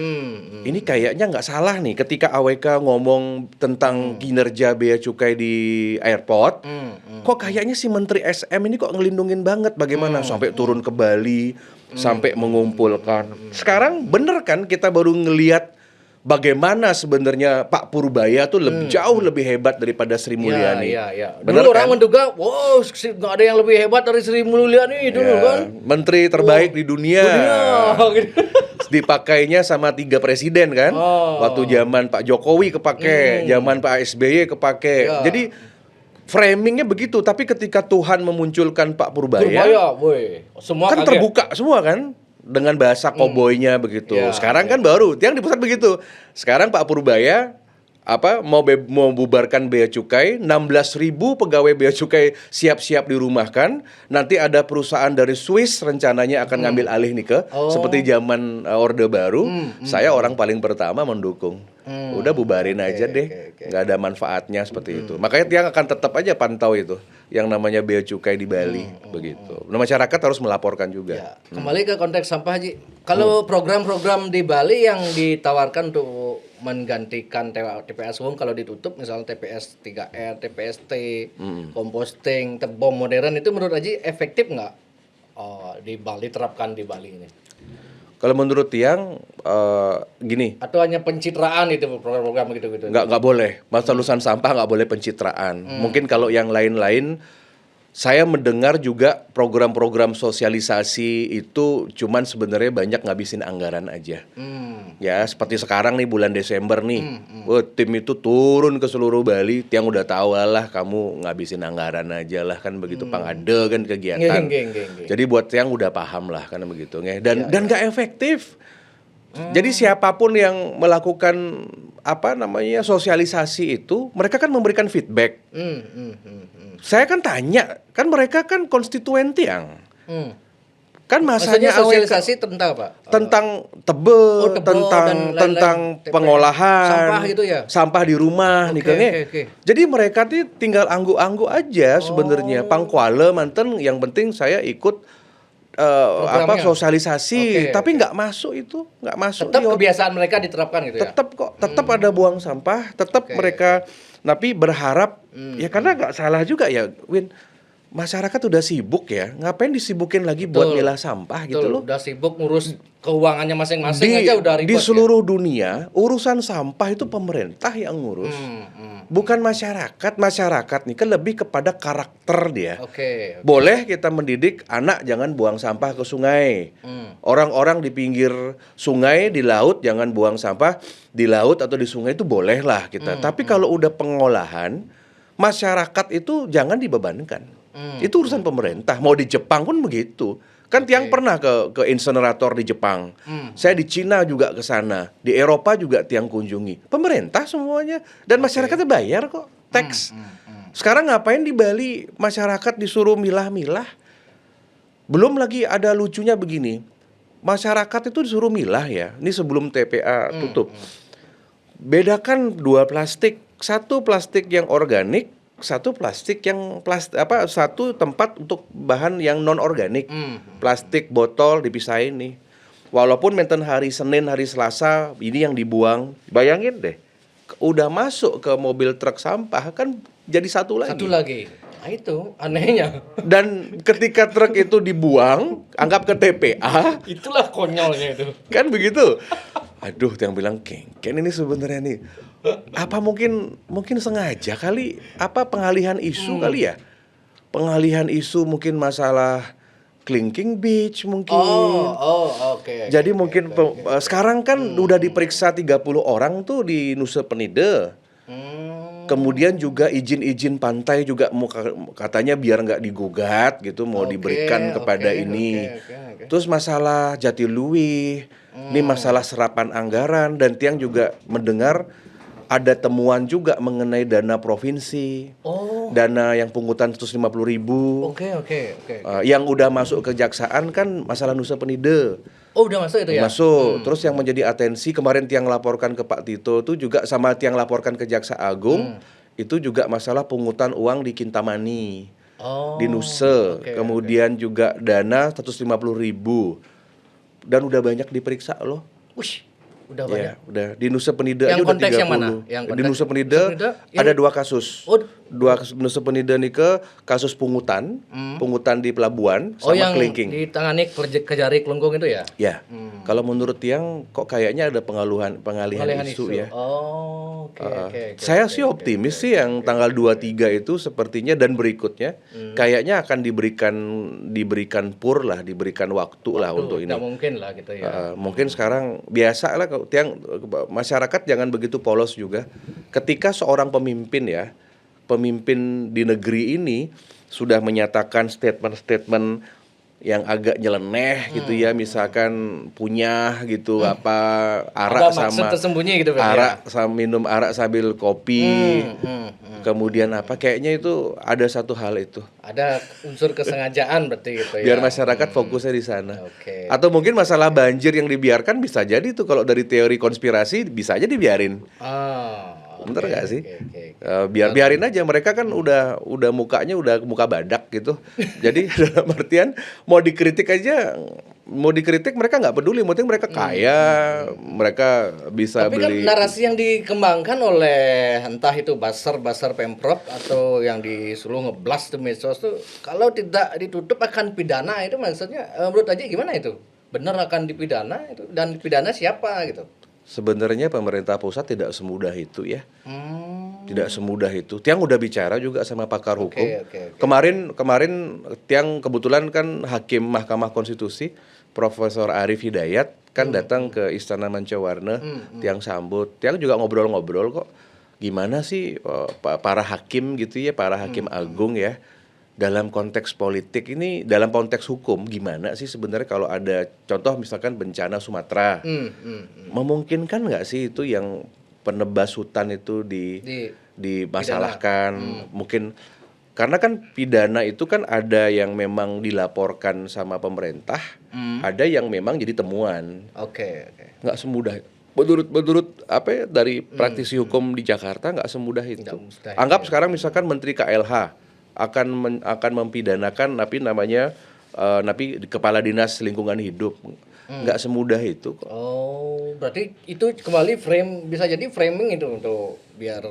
ini kayaknya nggak salah nih ketika AWK ngomong tentang kinerja Bea Cukai di airport. Kok kayaknya si Menteri SM ini kok ngelindungin banget bagaimana sampai turun ke Bali, sampai mengumpulkan. Sekarang bener kan kita baru ngelihat bagaimana sebenarnya Pak Purbaya tuh jauh lebih hebat daripada Sri Mulyani. Bener dulu kan? Orang menduga, wow, nggak ada yang lebih hebat dari Sri Mulyani dulu kan. Menteri terbaik di dunia. Dipakainya sama 3 presiden kan. Waktu zaman Pak Jokowi kepake, zaman Pak SBY kepake. Jadi framingnya begitu. Tapi ketika Tuhan memunculkan Pak Purbaya, semua kan kaget. Terbuka semua kan. Dengan bahasa koboynya begitu. Sekarang kan baru yang di pusat begitu. Sekarang Pak Purbaya mau bubarkan Bea Cukai, 16.000 pegawai Bea Cukai siap-siap dirumahkan. Nanti ada perusahaan dari Swiss rencananya akan ngambil alih nih seperti zaman Orde Baru. Saya orang paling pertama mendukung. Udah bubarin aja deh. Nggak ada manfaatnya seperti itu. Makanya Tiang akan tetap aja pantau itu yang namanya Bea Cukai di Bali begitu. Nah, masyarakat harus melaporkan juga. Kembali ke konteks sampah, Haji. Kalau program-program di Bali yang ditawarkan untuk menggantikan TPA Suwung kalau ditutup, misalnya TPS 3R, TPST, composting, bom modern, itu menurut Haji efektif nggak di Bali, terapkan di Bali ini? Kalau menurut Tiang gini. Atau hanya pencitraan itu program-program gitu? Nggak boleh. Masa lulusan sampah nggak boleh pencitraan. Mungkin kalau yang lain-lain, saya mendengar juga program-program sosialisasi itu cuman sebenarnya banyak ngabisin anggaran aja. Ya seperti sekarang nih bulan Desember nih, tim itu turun ke seluruh Bali. Tiang udah tahu lah kamu ngabisin anggaran aja lah kan begitu ada kan kegiatan. Jadi buat Tiang udah paham lah karena begitu dan nggak efektif. Jadi siapapun yang melakukan sosialisasi itu, mereka kan memberikan feedback. Saya kan tanya, kan mereka kan konstituen Tiang. Kan masanya sosialisasi tentang apa? Tentang tebel tentang pengolahan sampah gitu ya. Sampah di rumah Jadi mereka tuh tinggal anggu-anggu aja sebenarnya. Pangkuale manten yang penting saya ikut sosialisasi, tapi nggak masuk itu, nggak masuk. Tetap kebiasaan mereka diterapkan gitu ya. Tetap ada buang sampah, tetap mereka. Tapi berharap ya karena nggak salah juga ya, Win. Masyarakat udah sibuk ya, ngapain disibukin lagi buat milah sampah gitu loh. Udah sibuk ngurus keuangannya masing-masing aja udah ribet. Di seluruh dunia, urusan sampah itu pemerintah yang ngurus. Bukan masyarakat. Masyarakat nih kan lebih kepada karakter dia. Boleh kita mendidik anak jangan buang sampah ke sungai. Orang-orang di pinggir sungai, di laut jangan buang sampah di laut atau di sungai itu boleh lah kita. Tapi kalau udah pengolahan, masyarakat itu jangan dibebankan. Itu urusan pemerintah. Mau di Jepang pun begitu. Kan Tiang pernah ke insenerator di Jepang. Saya di Cina juga ke sana. Di Eropa juga Tiang kunjungi. Pemerintah semuanya. Dan masyarakatnya bayar kok tax. Sekarang ngapain di Bali masyarakat disuruh milah-milah? Belum lagi ada lucunya begini. Masyarakat itu disuruh milah ya. Ini sebelum TPA tutup. bedakan dua plastik, satu plastik yang organik, satu plastik yang satu tempat untuk bahan yang non organik. Plastik botol dipisahin nih. Walaupun menten hari Senin, hari Selasa ini yang dibuang, bayangin deh, udah masuk ke mobil truk sampah kan jadi satu lagi. Satu lagi. Nah, itu anehnya. Dan ketika truk itu dibuang, anggap ke TPA, Itulah konyolnya itu. kan begitu. Aduh, yang bilang Kengken ini sebenarnya nih, apa mungkin sengaja kali, apa pengalihan isu kali ya? Pengalihan isu mungkin masalah Clinking Beach mungkin. Oke. Jadi mungkin sekarang kan udah diperiksa 30 orang tuh di Nusa Penida. Kemudian juga izin-izin pantai juga katanya biar nggak digugat gitu, mau diberikan kepada ini. Terus masalah Jatiluwih, ini masalah serapan anggaran, dan Tiang juga mendengar ada temuan juga mengenai dana provinsi, dana yang pungutan 150.000. Oke. Yang udah masuk kejaksaan kan masalah Nusa Penida. Oh, udah masuk itu ya? Masuk. Terus yang menjadi atensi kemarin Tiang laporkan ke Pak Tito itu juga sama Tiang laporkan ke Jaksa Agung, itu juga masalah pungutan uang di Kintamani, di Nusa. Kemudian juga dana 150.000. Dan udah banyak diperiksa loh. Wih, udah banyak. Ya, udah di Nusa Penida aja Yang udah konteks 30. yang mana? Yang Di Nusa Penida ada 2 kasus. Dua Nusa Penida nih ke kasus pungutan di pelabuhan sama yang kelingking. ditangani Kejari Kelungkung itu ya? Ya. Kalau menurut Tiang kok kayaknya ada pengalihan isu ya. Oke. Saya sih optimis sih yang tanggal 23 itu sepertinya dan berikutnya kayaknya akan diberikan waktu lah untuk ini. Tidak mungkin lah gitu ya. Mungkin sekarang biasa lah Tiang, masyarakat jangan begitu polos juga. Ketika seorang pemimpin di negeri ini sudah menyatakan statement-statement yang agak nyeleneh gitu ya, misalkan punya gitu arak ada maksud sama tersembunyi gitu minum arak sambil kopi, kemudian kayaknya itu ada satu hal itu. Ada unsur kesengajaan berarti gitu ya. Biar masyarakat fokusnya di sana. Oke. Atau mungkin masalah banjir yang dibiarkan bisa jadi tuh kalau dari teori konspirasi bisa aja dibiarin. Bener nggak sih? Biarin aja, mereka kan udah mukanya udah muka badak gitu. Jadi dalam artian mau dikritik mereka nggak peduli, penting mereka kaya, mereka bisa Tapi beli. kan narasi yang dikembangkan oleh entah itu basar Pemprov atau yang disuruh ngeblas di medsos tuh, kalau tidak ditutup akan pidana, itu maksudnya menurut aja gimana itu? Benar akan dipidana itu, dan pidana siapa gitu? Sebenarnya pemerintah pusat tidak semudah itu ya. Tidak semudah itu. Tiang udah bicara juga sama pakar hukum. Kemarin Tiang kebetulan kan hakim Mahkamah Konstitusi, Profesor Arif Hidayat kan datang ke Istana Mancawarna. Tiang sambut. Tiang juga ngobrol-ngobrol kok. Gimana sih para hakim gitu ya, para hakim agung ya, dalam konteks politik ini, dalam konteks hukum, gimana sih sebenarnya kalau ada contoh misalkan bencana Sumatera, memungkinkan nggak sih itu yang penebas hutan itu dimasalahkan? Mungkin karena kan pidana itu kan ada yang memang dilaporkan sama pemerintah, ada yang memang jadi temuan. Nggak semudah. Menurut dari praktisi hukum di Jakarta nggak semudah itu. Anggap sekarang misalkan Menteri KLH akan mempidanakan kepala dinas lingkungan hidup, nggak semudah itu kok. Berarti itu kembali bisa jadi framing itu untuk biar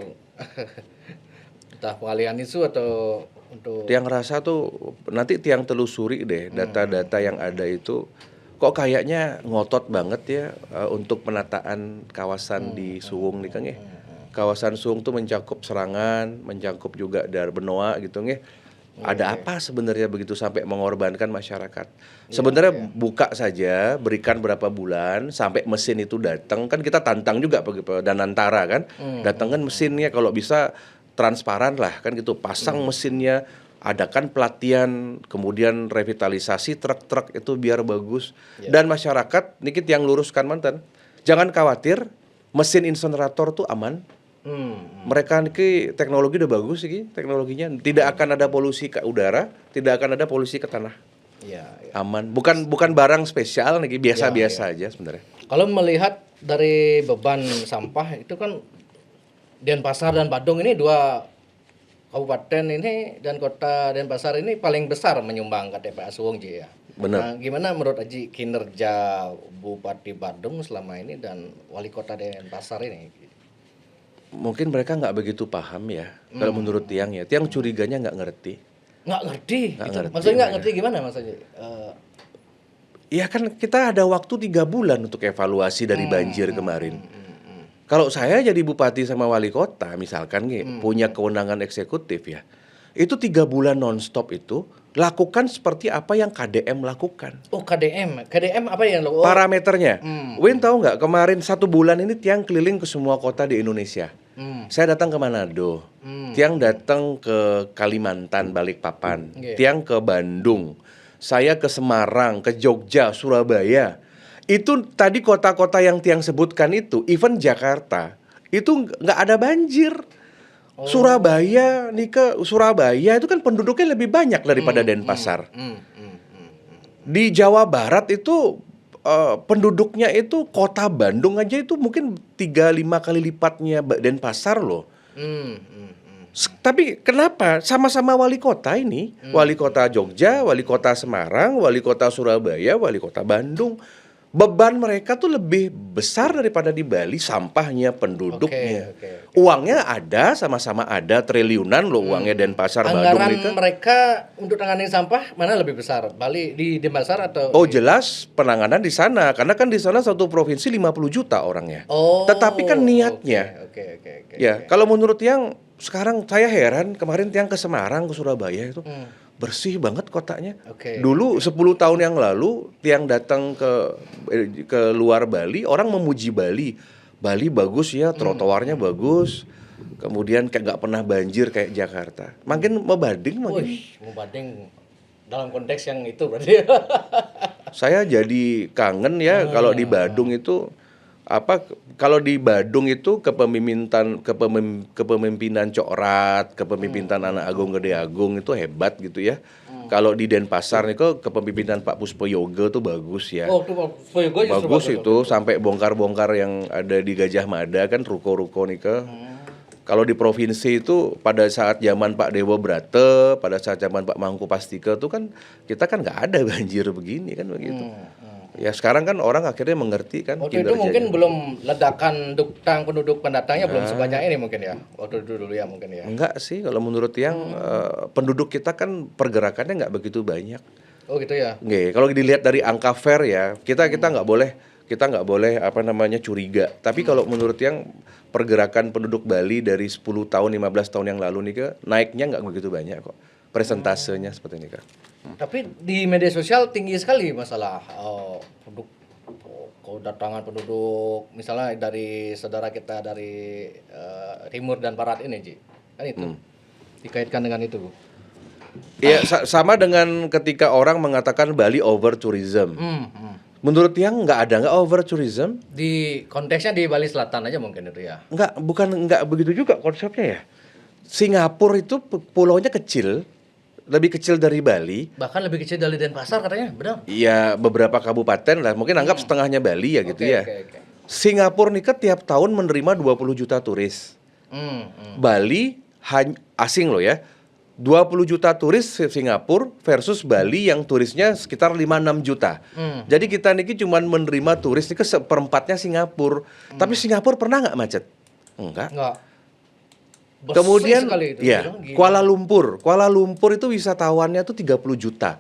entah pengalihan isu atau untuk. Tiang rasa tuh nanti Tiang telusuri deh data-data yang ada itu, kok kayaknya ngotot banget ya untuk penataan kawasan di Suwung nih Kang ya. Kawasan Suwung tuh mencakup Serangan, mencakup juga dari Benoa gitu nggih. Ada apa sebenarnya begitu sampai mengorbankan masyarakat? Sebenarnya buka saja, berikan berapa bulan sampai mesin itu datang, kan kita tantang juga Danantara kan. Datangkan mesinnya, kalau bisa transparan lah kan gitu, pasang mesinnya, adakan pelatihan, kemudian revitalisasi truk-truk itu biar bagus. Dan masyarakat niki yang luruskan mantan. Jangan khawatir, mesin insenerator tuh aman. Mereka ini teknologi udah bagus sih, teknologinya tidak akan ada polusi ke udara, tidak akan ada polusi ke tanah. Aman, bukan barang spesial nih, biasa-biasa aja sebenarnya. Kalau melihat dari beban sampah itu kan Denpasar dan Badung ini dua kabupaten ini dan kota Denpasar ini paling besar menyumbang ke TPA Suwung Ji ya. Benar. Nah, gimana menurut Aji kinerja Bupati Badung selama ini dan Wali Kota Denpasar ini? Mungkin mereka nggak begitu paham ya. Kalau menurut Tiang ya, Tiang curiganya nggak ngerti. Nggak ngerti. Nggak Gitu. ngerti Maksudnya nggak mereka. ngerti gimana maksudnya? Ya kan kita ada waktu 3 bulan untuk evaluasi dari banjir kemarin. Kalau saya jadi bupati sama wali kota misalkan punya kewenangan eksekutif ya, itu 3 bulan nonstop itu lakukan seperti apa yang KDM lakukan. Oh KDM apa yang lo? Oh, Parameternya, Win tahu nggak kemarin 1 bulan ini Tiang keliling ke semua kota di Indonesia. Saya datang ke Manado, Tiang datang ke Kalimantan, Balikpapan, Tiang ke Bandung, saya ke Semarang, ke Jogja, Surabaya. Itu tadi kota-kota yang Tiang sebutkan itu, even Jakarta, itu nggak ada banjir. Surabaya itu kan penduduknya lebih banyak daripada Denpasar. Di Jawa Barat itu penduduknya itu kota Bandung aja itu mungkin 3-5 kali lipatnya Denpasar loh. Tapi kenapa sama-sama wali kota ini, wali kota Jogja, wali kota Semarang, wali kota Surabaya, wali kota Bandung, beban mereka tuh lebih besar daripada di Bali, sampahnya, penduduknya. Uangnya ada, sama-sama ada, triliunan loh uangnya Denpasar, Badung anggaran itu. mereka untuk tangani sampah mana lebih besar? Bali di Denpasar atau? Oh jelas penanganan di sana, karena kan di sana satu provinsi 50 juta orangnya. Oh, Tetapi kan niatnya. Oke. Ya, kalau menurut Tiang sekarang saya heran kemarin Tiang ke Semarang, ke Surabaya itu bersih banget kotanya. Dulu 10 tahun yang lalu Tiang datang ke luar Bali, orang memuji Bali. Bali bagus ya, trotoarnya bagus. Kemudian kayak nggak pernah banjir kayak Jakarta. Makin membanding Membanding dalam konteks yang itu berarti. Saya jadi kangen ya kalau di Badung itu kalau di Badung itu kepemimpinan Cok Rat, kepemimpinan Anak Agung Gede Agung itu hebat gitu ya. Kalau di Denpasar nih kok kepemimpinan Pak Puspo Yoga tuh bagus ya. Oh, itu Bagus itu sampai bongkar-bongkar yang ada di Gajah Mada kan ruko-ruko nih ke. Kalau di provinsi itu pada saat zaman Pak Dewa Brate, pada saat zaman Pak Mangku Pastike tuh kan kita kan nggak ada banjir begini kan begitu. Ya sekarang kan orang akhirnya mengerti kan waktu itu mungkin belum ledakan penduduk pendatangnya belum sebanyak ini mungkin ya. Waktu itu dulu ya mungkin ya. Enggak sih kalau menurut yang penduduk kita kan pergerakannya nggak begitu banyak. Oh gitu ya. Nggak, kalau dilihat dari angka fair ya kita nggak boleh curiga. Tapi kalau menurut yang pergerakan penduduk Bali dari 10 tahun 15 tahun yang lalu nih naiknya nggak begitu banyak kok. Presentasenya seperti ini Kak. Tapi di media sosial tinggi sekali masalah kedatangan penduduk misalnya dari saudara kita dari timur dan barat ini Ji. Kan itu dikaitkan dengan itu. Iya sama dengan ketika orang mengatakan Bali over tourism. Menurut yang nggak over tourism. Di konteksnya di Bali Selatan aja mungkin itu ya. Nggak begitu juga konsepnya ya. Singapura itu pulaunya kecil. Lebih kecil dari Bali. Bahkan lebih kecil dari Denpasar katanya, benar? Iya, beberapa kabupaten lah. Mungkin anggap setengahnya Bali ya gitu ya. Singapura nih tiap tahun menerima 20 juta turis. Bali asing loh ya. 20 juta turis Singapura versus Bali yang turisnya sekitar 5-6 juta. Jadi kita nih cuma menerima turis nih seperempatnya Singapura. Tapi Singapura pernah nggak macet? Enggak. Kemudian ya Kuala Lumpur itu wisatawannya tuh 30 juta.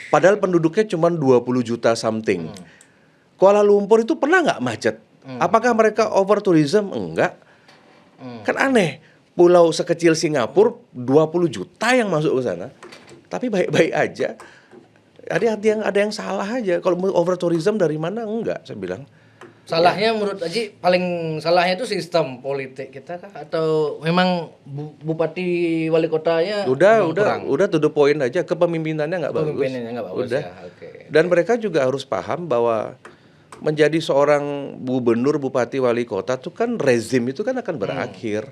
Padahal penduduknya cuma 20 juta something. Kuala Lumpur itu pernah nggak macet? Apakah mereka over tourism? Enggak. Kan aneh. Pulau sekecil Singapura 20 juta yang masuk ke sana. Tapi baik-baik aja. Ada yang salah aja. Kalau over tourism dari mana? Enggak, saya bilang. Salahnya menurut Aji paling salahnya itu sistem politik kita kah atau memang bupati wali kotanya udah to the point aja, kepemimpinannya nggak bagus. Udah. Ya. Dan mereka juga harus paham bahwa menjadi seorang gubernur, bupati, wali kota tuh kan rezim itu kan akan berakhir.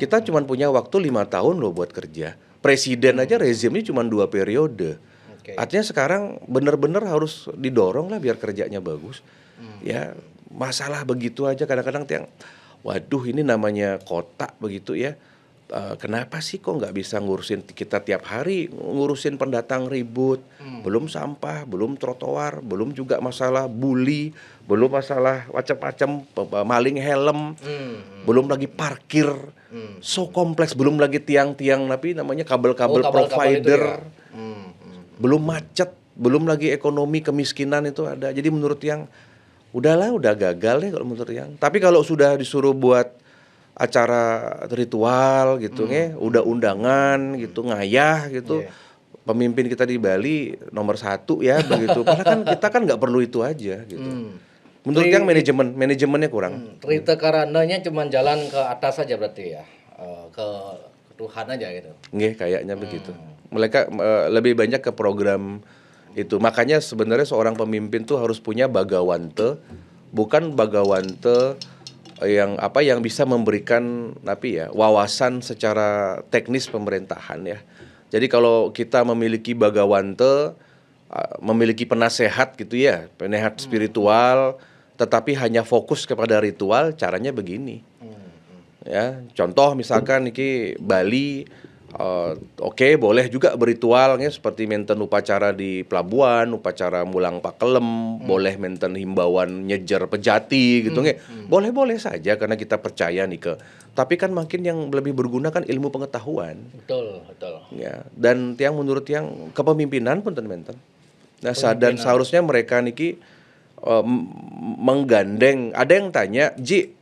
Kita cuma punya waktu 5 tahun loh buat kerja. Presiden aja rezimnya cuma 2 periode. Artinya sekarang benar-benar harus didorong lah biar kerjanya bagus. Ya masalah begitu aja kadang-kadang tiang, waduh ini namanya kota begitu ya. Kenapa sih kok nggak bisa ngurusin kita tiap hari ngurusin pendatang ribut, belum sampah, belum trotoar, belum juga masalah bully, belum masalah macam-macam maling helm, belum lagi parkir, so kompleks, belum lagi tiang-tiang tapi namanya kabel-kabel provider, belum macet, belum lagi ekonomi kemiskinan itu ada. Jadi menurut yang udahlah udah gagal deh kalau menurut yang. Tapi kalau sudah disuruh buat acara ritual gitu udah undangan gitu ngayah gitu. Pemimpin kita di Bali nomor 1 ya begitu. Padahal kan kita kan nggak perlu itu aja gitu. Menurut yang manajemennya kurang. Rite Karananya cuma jalan ke atas saja berarti ya. Ke Tuhan aja gitu. Nggih, kayaknya begitu. Mereka lebih banyak ke program itu. Makanya sebenarnya seorang pemimpin tuh harus punya bagawante, bukan bagawante yang bisa memberikan wawasan secara teknis pemerintahan ya. Jadi kalau kita memiliki bagawante, memiliki penasehat gitu ya, penasehat spiritual, tetapi hanya fokus kepada ritual, caranya begini. Ya, contoh misalkan iki Bali, oke, boleh juga berritualnya seperti menten upacara di pelabuhan, upacara mulang pakelem, boleh menten himbauan nyejer pejati gitu boleh-boleh saja karena kita percaya nih tapi kan makin yang lebih berguna kan ilmu pengetahuan. Betul. Ya, dan tiang menurut yang kepemimpinan pun menten. Nah, dan seharusnya mereka niki menggandeng. Ada yang tanya, Ji,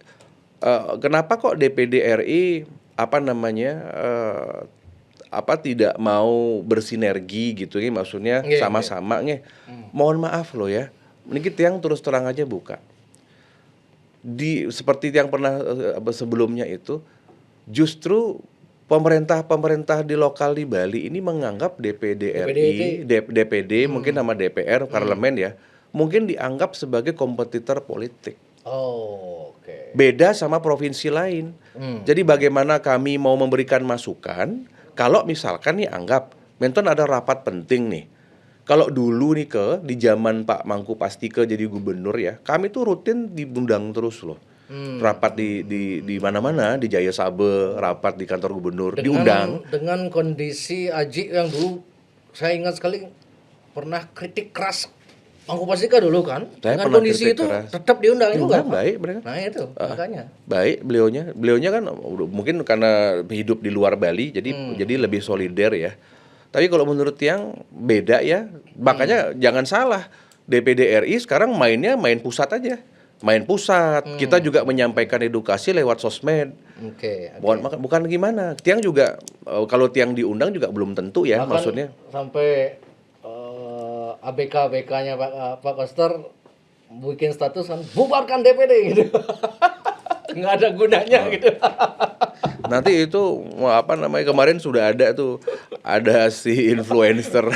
kenapa kok DPD RI tidak mau bersinergi gitu maksudnya sama-sama Mohon maaf loh ya. Niki tiang terus terang aja buka. Seperti yang pernah sebelumnya itu justru pemerintah di lokal di Bali ini menganggap DPD RI, DPD mungkin nama DPR parlemen ya, mungkin dianggap sebagai kompetitor politik. Oke. Beda sama provinsi lain. Jadi bagaimana kami mau memberikan masukan kalau misalkan nih anggap menten ada rapat penting nih. Kalau dulu nih di zaman Pak Mangku Pastike jadi gubernur ya, kami tuh rutin diundang terus loh. Rapat di mana-mana, di Jaya Sabe, rapat di kantor gubernur, diundang. Dengan kondisi Aji yang dulu saya ingat sekali pernah kritik keras Mangku Pastike dulu kan. Dengan kondisi itu keras. Tetap diundang juga. Baik mereka. Nah itu makanya. Baik beliaunya kan mungkin karena hidup di luar Bali jadi lebih solider ya. Tapi kalau menurut yang beda ya, makanya jangan salah, DPD RI sekarang main pusat aja. Main pusat, kita juga menyampaikan edukasi lewat sosmed. Bukan gimana, tiang juga kalau tiang diundang juga belum tentu ya. Bahkan maksudnya sampai ABK-nya Pak Koster bikin status kan bubarkan DPD gitu. Nggak ada gunanya gitu. Nanti itu kemarin sudah ada si influencer.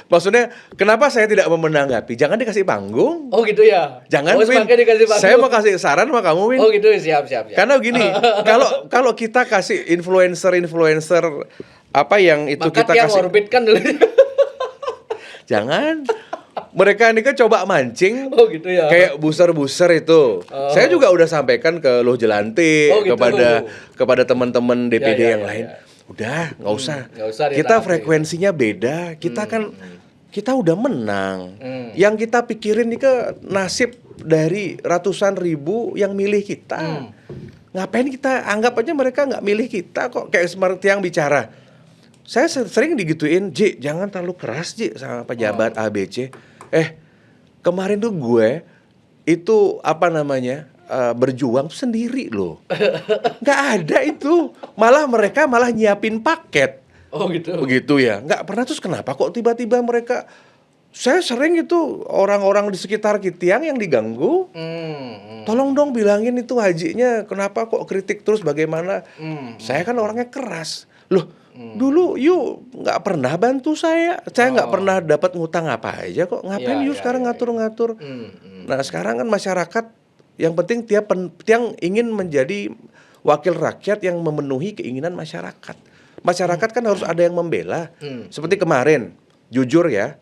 Maksudnya kenapa saya tidak mau menanggapi? Jangan dikasih panggung. Oh gitu ya. Jangan Win. Saya mau kasih saran sama kamu Win. Oh gitu, siap. Karena gini, kalau kita kasih influencer yang itu maka kita kasih orbitkan dulu. Jangan. Mereka ini kan coba mancing. Oh gitu ya. Kayak buser itu. Saya juga udah sampaikan ke Loh Jelantik, gitu. kepada teman-teman DPD yang lain. Udah, nggak usah. Kita frekuensinya beda. Kita udah menang. Yang kita pikirin nih nasib dari ratusan ribu yang milih kita. Ngapain kita anggap aja mereka nggak milih kita kok? Kayak seperti yang bicara. Saya sering digituin, Ji, jangan terlalu keras Ji sama pejabat ABC. Kemarin tuh gue itu berjuang sendiri loh. Nggak ada itu. Mereka malah nyiapin paket. Oh gitu. Begitu ya. Nggak pernah, terus kenapa kok tiba-tiba mereka. Saya sering itu orang-orang di sekitar Kitiang yang diganggu. Tolong dong bilangin itu hajinya kenapa kok kritik terus bagaimana. Saya kan orangnya keras. Loh, dulu nggak pernah bantu saya nggak pernah dapat ngutang apa aja kok, ngapain sekarang ngatur-ngatur. Nah sekarang kan masyarakat yang penting tiang ingin menjadi wakil rakyat yang memenuhi keinginan masyarakat kan harus ada yang membela. Seperti kemarin, jujur ya,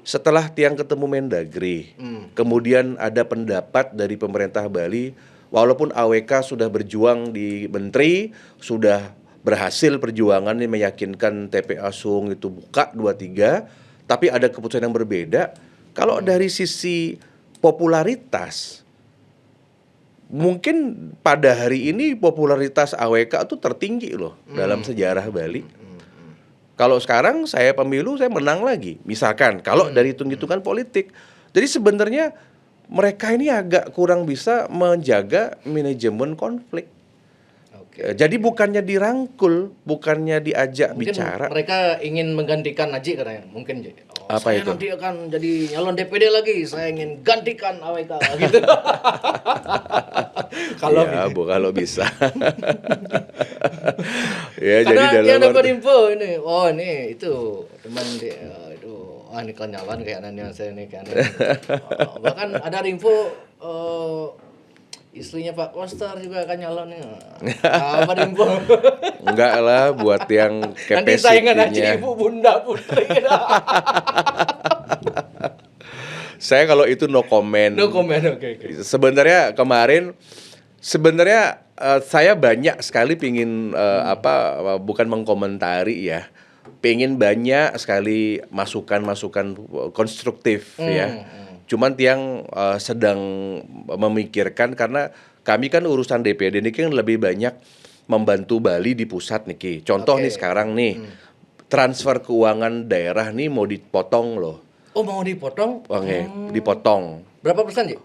setelah tiang ketemu Mendagri, kemudian ada pendapat dari pemerintah Bali, walaupun AWK sudah berjuang di menteri, sudah berhasil perjuangannya meyakinkan TPA Suwung itu buka 23, tapi ada keputusan yang berbeda. Kalau dari sisi popularitas, mungkin pada hari ini popularitas AWK itu tertinggi loh dalam sejarah Bali. Kalau sekarang saya pemilu, saya menang lagi. Misalkan, kalau dari hitung-hitungan politik. Jadi sebenarnya mereka ini agak kurang bisa menjaga manajemen konflik. Jadi bukannya dirangkul, bukannya diajak mungkin bicara. Mereka ingin menggantikan Najib katanya. Mungkin Apa saya itu? nanti akan jadi nyalon DPD lagi. Saya ingin gantikan AWK gitu. Kalau bisa. Ya, Karena jadi dia dalam dapat info ini. Oh, ini itu teman dia itu. Wah, ini kan nyalon kayaknya saya ini kayaknya. Bahkan ada info istrinya Pak Koster juga akan nyalon nih. Apa info? Enggak lah, buat yang Nanti saingan aja capacity-nya. ibu bunda putri. Saya kalau itu no comment. No comment, oke. Sebenarnya kemarin saya banyak sekali pingin bukan mengkomentari ya, pingin banyak sekali masukan-masukan konstruktif ya. Cuman tiang sedang memikirkan, karena kami kan urusan DPD ini kan lebih banyak membantu Bali di pusat nih Ki. Contoh nih sekarang nih, transfer keuangan daerah nih mau dipotong loh. Oh, mau dipotong? Oke, dipotong. Berapa persen, Ji?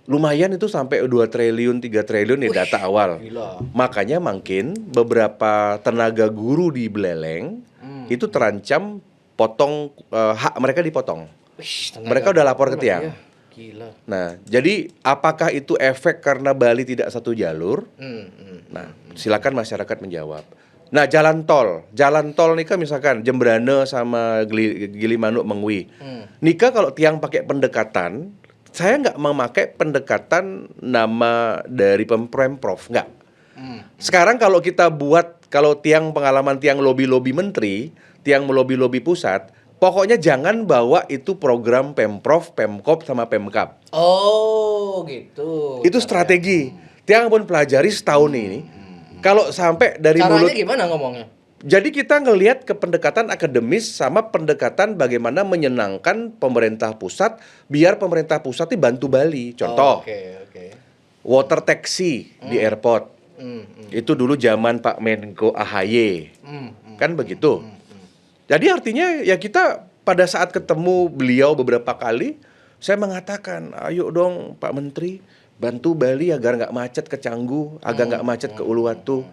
Lumayan itu sampai 2 triliun, 3 triliun nih data awal. Gila. Makanya mungkin beberapa tenaga guru di Beleleng itu terancam potong hak mereka dipotong. Mereka udah lapor ke tiang. Ya. Gila. Nah, jadi apakah itu efek karena Bali tidak satu jalur? Nah, silakan masyarakat menjawab. Nah, jalan tol nih kan misalkan Jembrane sama Gilimanuk Mengwi. Nika kalau tiang pakai pendekatan, saya nggak memakai pendekatan nama dari Pemprov, nggak. Sekarang kalau kita kalau tiang pengalaman tiang lobi-lobi menteri, tiang melobi-lobi pusat, pokoknya jangan bawa itu program Pemprov, Pemkop sama Pemkap. Oh, gitu. Itu strategi. Tiang pun pelajari setahun ini. Kalau sampai dari Caranya mulut, gimana ngomongnya? jadi kita ngelihat ke pendekatan akademis sama pendekatan bagaimana menyenangkan pemerintah pusat biar pemerintah pusat ini bantu Bali. Contoh, Oke. water taxi di airport. Itu dulu zaman Pak Menko AHY. Kan begitu. Jadi artinya ya kita pada saat ketemu beliau beberapa kali, saya mengatakan, ayo dong Pak Menteri, bantu Bali agar nggak macet ke Canggu, agar nggak macet ke Uluwatu.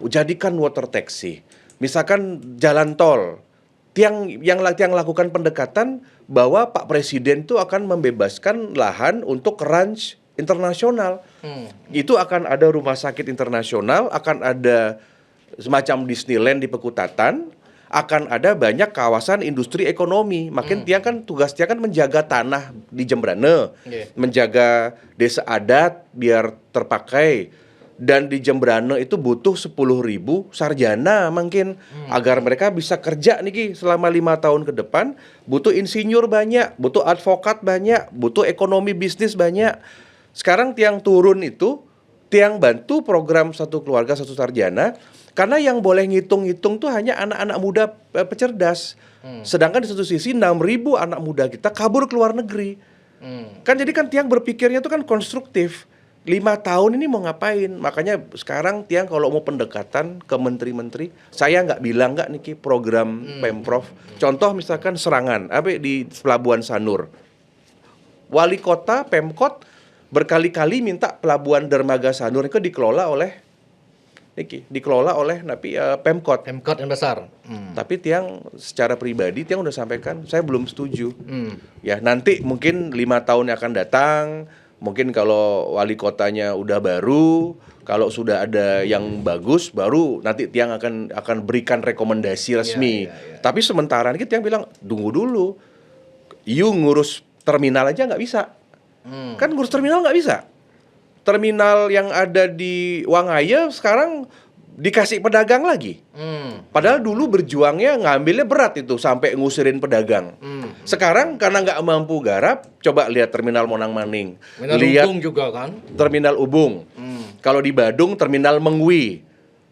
Jadikan water taxi. Misalkan jalan tol, tiang lakukan pendekatan bahwa Pak Presiden itu akan membebaskan lahan untuk ranch internasional. Itu akan ada rumah sakit internasional, akan ada semacam Disneyland di Pekutatan, akan ada banyak kawasan industri ekonomi. Makin tiang kan tugas tiang kan menjaga tanah di Jembrane, menjaga desa adat biar terpakai. Dan di Jembrane itu butuh 10.000 sarjana mungkin agar mereka bisa kerja nih Ki selama 5 tahun ke depan. Butuh insinyur banyak, butuh advokat banyak, butuh ekonomi bisnis banyak. Sekarang tiang turun itu, tiang bantu program satu keluarga satu sarjana, karena yang boleh ngitung-ngitung tuh hanya anak-anak muda pecerdas. Sedangkan di satu sisi 6.000 anak muda kita kabur ke luar negeri. Kan jadi kan tiang berpikirnya itu kan konstruktif. 5 tahun ini mau ngapain? Makanya sekarang tiang kalau mau pendekatan ke menteri-menteri, saya nggak bilang nggak nih Ki, program Pemprov. Contoh misalkan Serangan, di Pelabuhan Sanur. Wali kota Pemkot berkali-kali minta Pelabuhan Dermaga Sanur itu dikelola oleh Pemkot. Pemkot yang besar. Tapi tiang secara pribadi tiang udah sampaikan saya belum setuju. Ya nanti mungkin 5 tahun yang akan datang, mungkin kalau wali kotanya udah baru, kalau sudah ada yang bagus, baru nanti tiang akan berikan rekomendasi resmi. Tapi sementara ini tiang bilang tunggu dulu, you ngurus terminal aja nggak bisa. Kan ngurus terminal nggak bisa. Terminal yang ada di Wangaya sekarang dikasih pedagang lagi. Padahal dulu berjuangnya ngambilnya berat itu sampai ngusirin pedagang. Sekarang karena nggak mampu garap, coba lihat terminal Monang Maning, lihat Ubung juga kan. terminal Ubung. Kalau di Badung terminal Mengwi.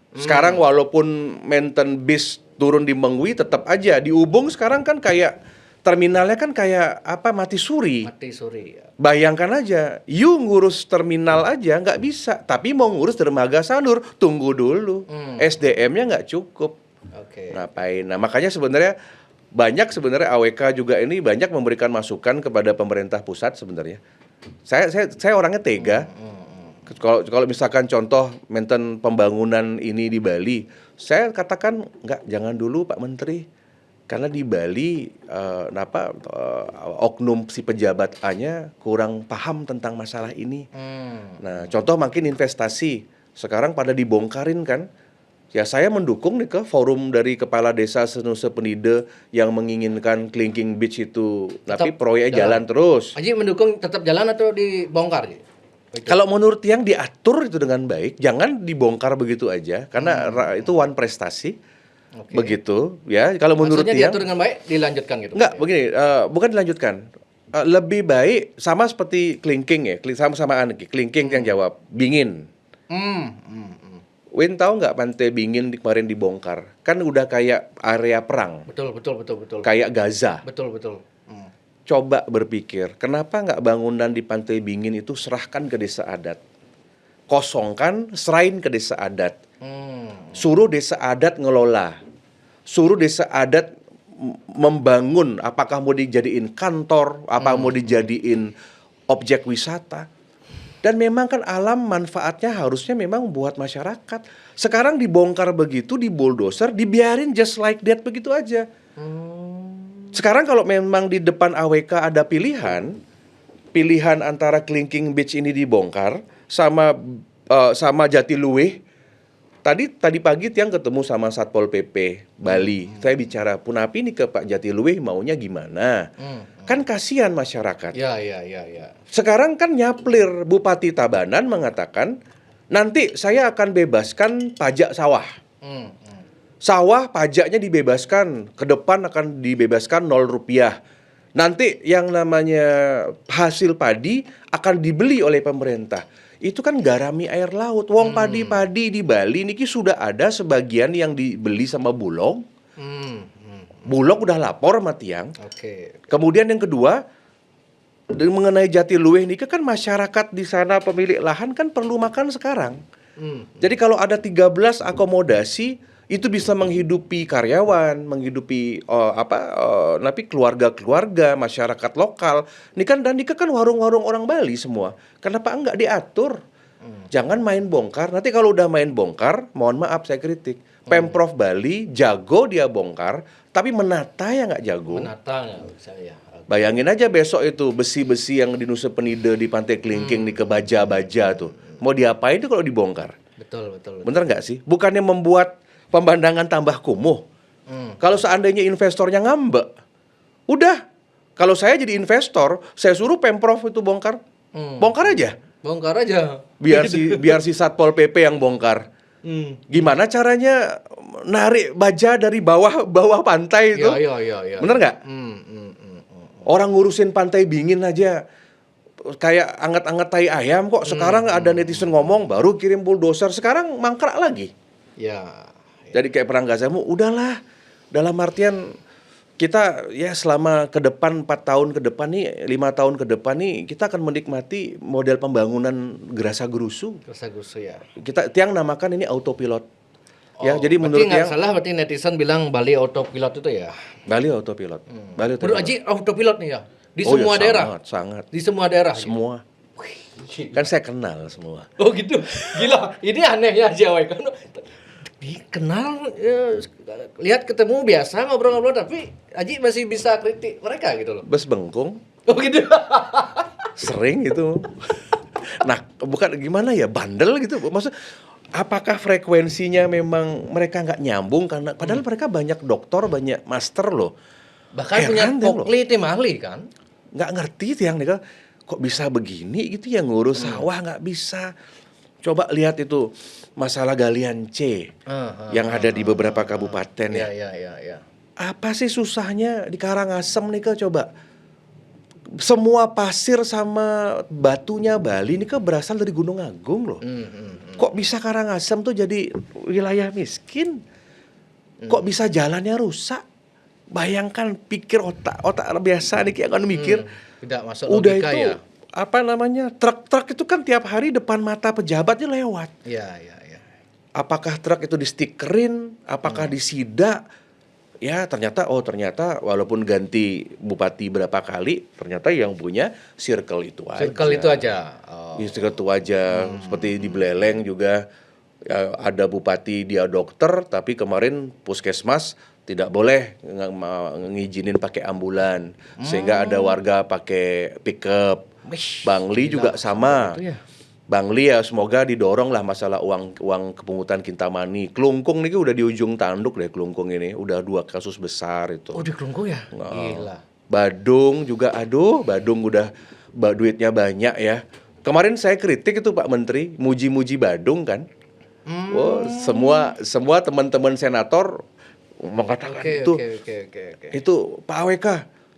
Sekarang walaupun maintenance bis turun di Mengwi, tetap aja di Ubung sekarang kan kayak terminalnya kan kayak apa, mati suri. Mati suri ya. Bayangkan aja, you ngurus terminal aja nggak bisa, tapi mau ngurus dermaga Sanur, tunggu dulu. SDM-nya nggak cukup. Ngapain? Nah, makanya sebenarnya banyak sebenarnya AWK juga ini banyak memberikan masukan kepada pemerintah pusat sebenarnya. Saya orangnya tega. Kalau misalkan contoh mainten pembangunan ini di Bali, saya katakan jangan dulu Pak Menteri. Karena di Bali oknum si pejabat A-nya kurang paham tentang masalah ini. Nah, contoh makin investasi sekarang pada dibongkarin kan. Ya saya mendukung nih ke forum dari kepala desa Senusa Penide yang menginginkan Klingking Beach itu, tapi proyeknya jalan terus. Aji mendukung tetap jalan atau dibongkar? Kalau menurut yang diatur itu dengan baik, jangan dibongkar begitu aja karena itu one prestasi. Begitu ya, kalau menurut maksudnya diatur dengan baik, dilanjutkan gitu? Enggak, begini, bukan dilanjutkan, lebih baik sama seperti Klingking ya, sama Klingking yang jawab Bingin. Win tahu nggak Pantai Bingin kemarin dibongkar, kan udah kayak area perang. Betul. Kayak Gaza. Betul. Coba berpikir, kenapa nggak bangunan di Pantai Bingin itu serahkan ke desa adat, kosongkan, serahin ke desa adat. Suruh desa adat ngelola, suruh desa adat membangun, apakah mau dijadiin kantor, apa mau dijadiin objek wisata. Dan memang kan alam manfaatnya harusnya memang buat masyarakat. Sekarang dibongkar begitu, di bulldozer, dibiarin just like that begitu aja. Sekarang kalau memang di depan AWK ada pilihan antara Klingking Beach ini dibongkar sama Jatiluwih. Tadi pagi Tiang ketemu sama Satpol PP Bali. Saya bicara, Punapi ini ke Pak Jatiluwih maunya gimana? Kan kasihan masyarakat. Ya. Sekarang kan nyaplir Bupati Tabanan mengatakan, nanti saya akan bebaskan pajak sawah. Sawah pajaknya dibebaskan, ke depan akan dibebaskan 0 rupiah. Nanti yang namanya hasil padi akan dibeli oleh pemerintah. Itu kan garami air laut. Wong padi-padi di Bali niki sudah ada sebagian yang dibeli sama Bulog. Bulog udah lapor sama Tiang. Kemudian yang kedua, mengenai Jatiluwih niki kan masyarakat di sana pemilik lahan kan perlu makan sekarang. Jadi kalau ada 13 akomodasi itu bisa menghidupi karyawan, menghidupi nanti keluarga-keluarga, masyarakat lokal. Ini kan warung-warung orang Bali semua. Kenapa enggak diatur? Jangan main bongkar. Nanti kalau udah main bongkar, mohon maaf saya kritik. Pemprov Bali jago dia bongkar, tapi menata ya nggak jago. Menata nggak bisa ya. Bayangin aja besok itu besi-besi yang di Nusa Penida di Pantai Klingking di Kebaja-baja tuh. Mau diapain itu kalau dibongkar? Betul. Bener nggak sih? Bukannya membuat pemandangan tambah kumuh. Kalau seandainya investornya ngambek, udah. Kalau saya jadi investor, saya suruh Pemprov itu bongkar. Bongkar aja. Biar si Satpol PP yang bongkar. Gimana caranya narik baja dari bawah pantai itu? Iya. Bener nggak? Orang ngurusin Pantai Bingin aja kayak anget-anget tai ayam kok. Sekarang ada netizen ngomong baru kirim bulldozer, sekarang mangkrak lagi. Ya. Jadi kayak perang Gaza, udahlah. Dalam artian kita ya selama ke depan 4 tahun ke depan nih, 5 tahun ke depan nih kita akan menikmati model pembangunan gerasa gerusu ya. Kita Tiang namakan ini autopilot. Ya, jadi menurut Tiang salah, berarti netizen bilang Bali autopilot itu ya. Bali autopilot. Menurut Aji autopilot nih ya. Di semua daerah. Sangat. Di semua daerah. Semua. Kan saya kenal semua. Oh gitu. Gila. Ini aneh ya Jawa kan. Dikenal lihat ketemu biasa ngobrol-ngobrol, tapi Aji masih bisa kritik mereka gitu loh. Bes bengkung. Oh gitu. Sering gitu. Nah, bukan gimana ya, bandel gitu. Maksud apakah frekuensinya memang mereka nggak nyambung karena padahal mereka banyak doktor, banyak master loh. Bahkan punya pokli tim ahli kan? Nggak ngerti Tiang nih kok bisa begini gitu ya, ngurus sawah nggak bisa. Coba lihat itu masalah galian C yang ada di beberapa kabupaten ya. Ya. Apa sih susahnya di Karangasem nih ke coba? Semua pasir sama batunya Bali ini ke berasal dari Gunung Agung loh. Kok bisa Karangasem tuh jadi wilayah miskin? Kok bisa jalannya rusak? Bayangkan, pikir otak biasa nih kayak kan mikir. Tidak masuk Udah logika itu ya. apa namanya? Truk-truk itu kan tiap hari depan mata pejabatnya lewat. Ya. Apakah truk itu distikerin? Apakah disidak? Ya ternyata walaupun ganti bupati berapa kali, ternyata yang punya circle itu aja. Circle itu aja. Circle itu aja. Seperti di Beleleng juga ya, ada bupati dia dokter, tapi kemarin puskesmas tidak boleh ngizinin pakai ambulan, sehingga ada warga pakai pickup. Bangli juga sama. Itu ya. Bangli ya semoga didorong lah masalah uang kepungutan Kintamani. Kelungkung ini udah di ujung tanduk deh Kelungkung ini. Udah 2 kasus besar itu. Oh, di Kelungkung ya? Gila. Badung juga Badung udah duitnya banyak ya. Kemarin saya kritik itu Pak Menteri, muji-muji Badung kan. Wah, semua teman-teman senator mengatakan itu Pak AWK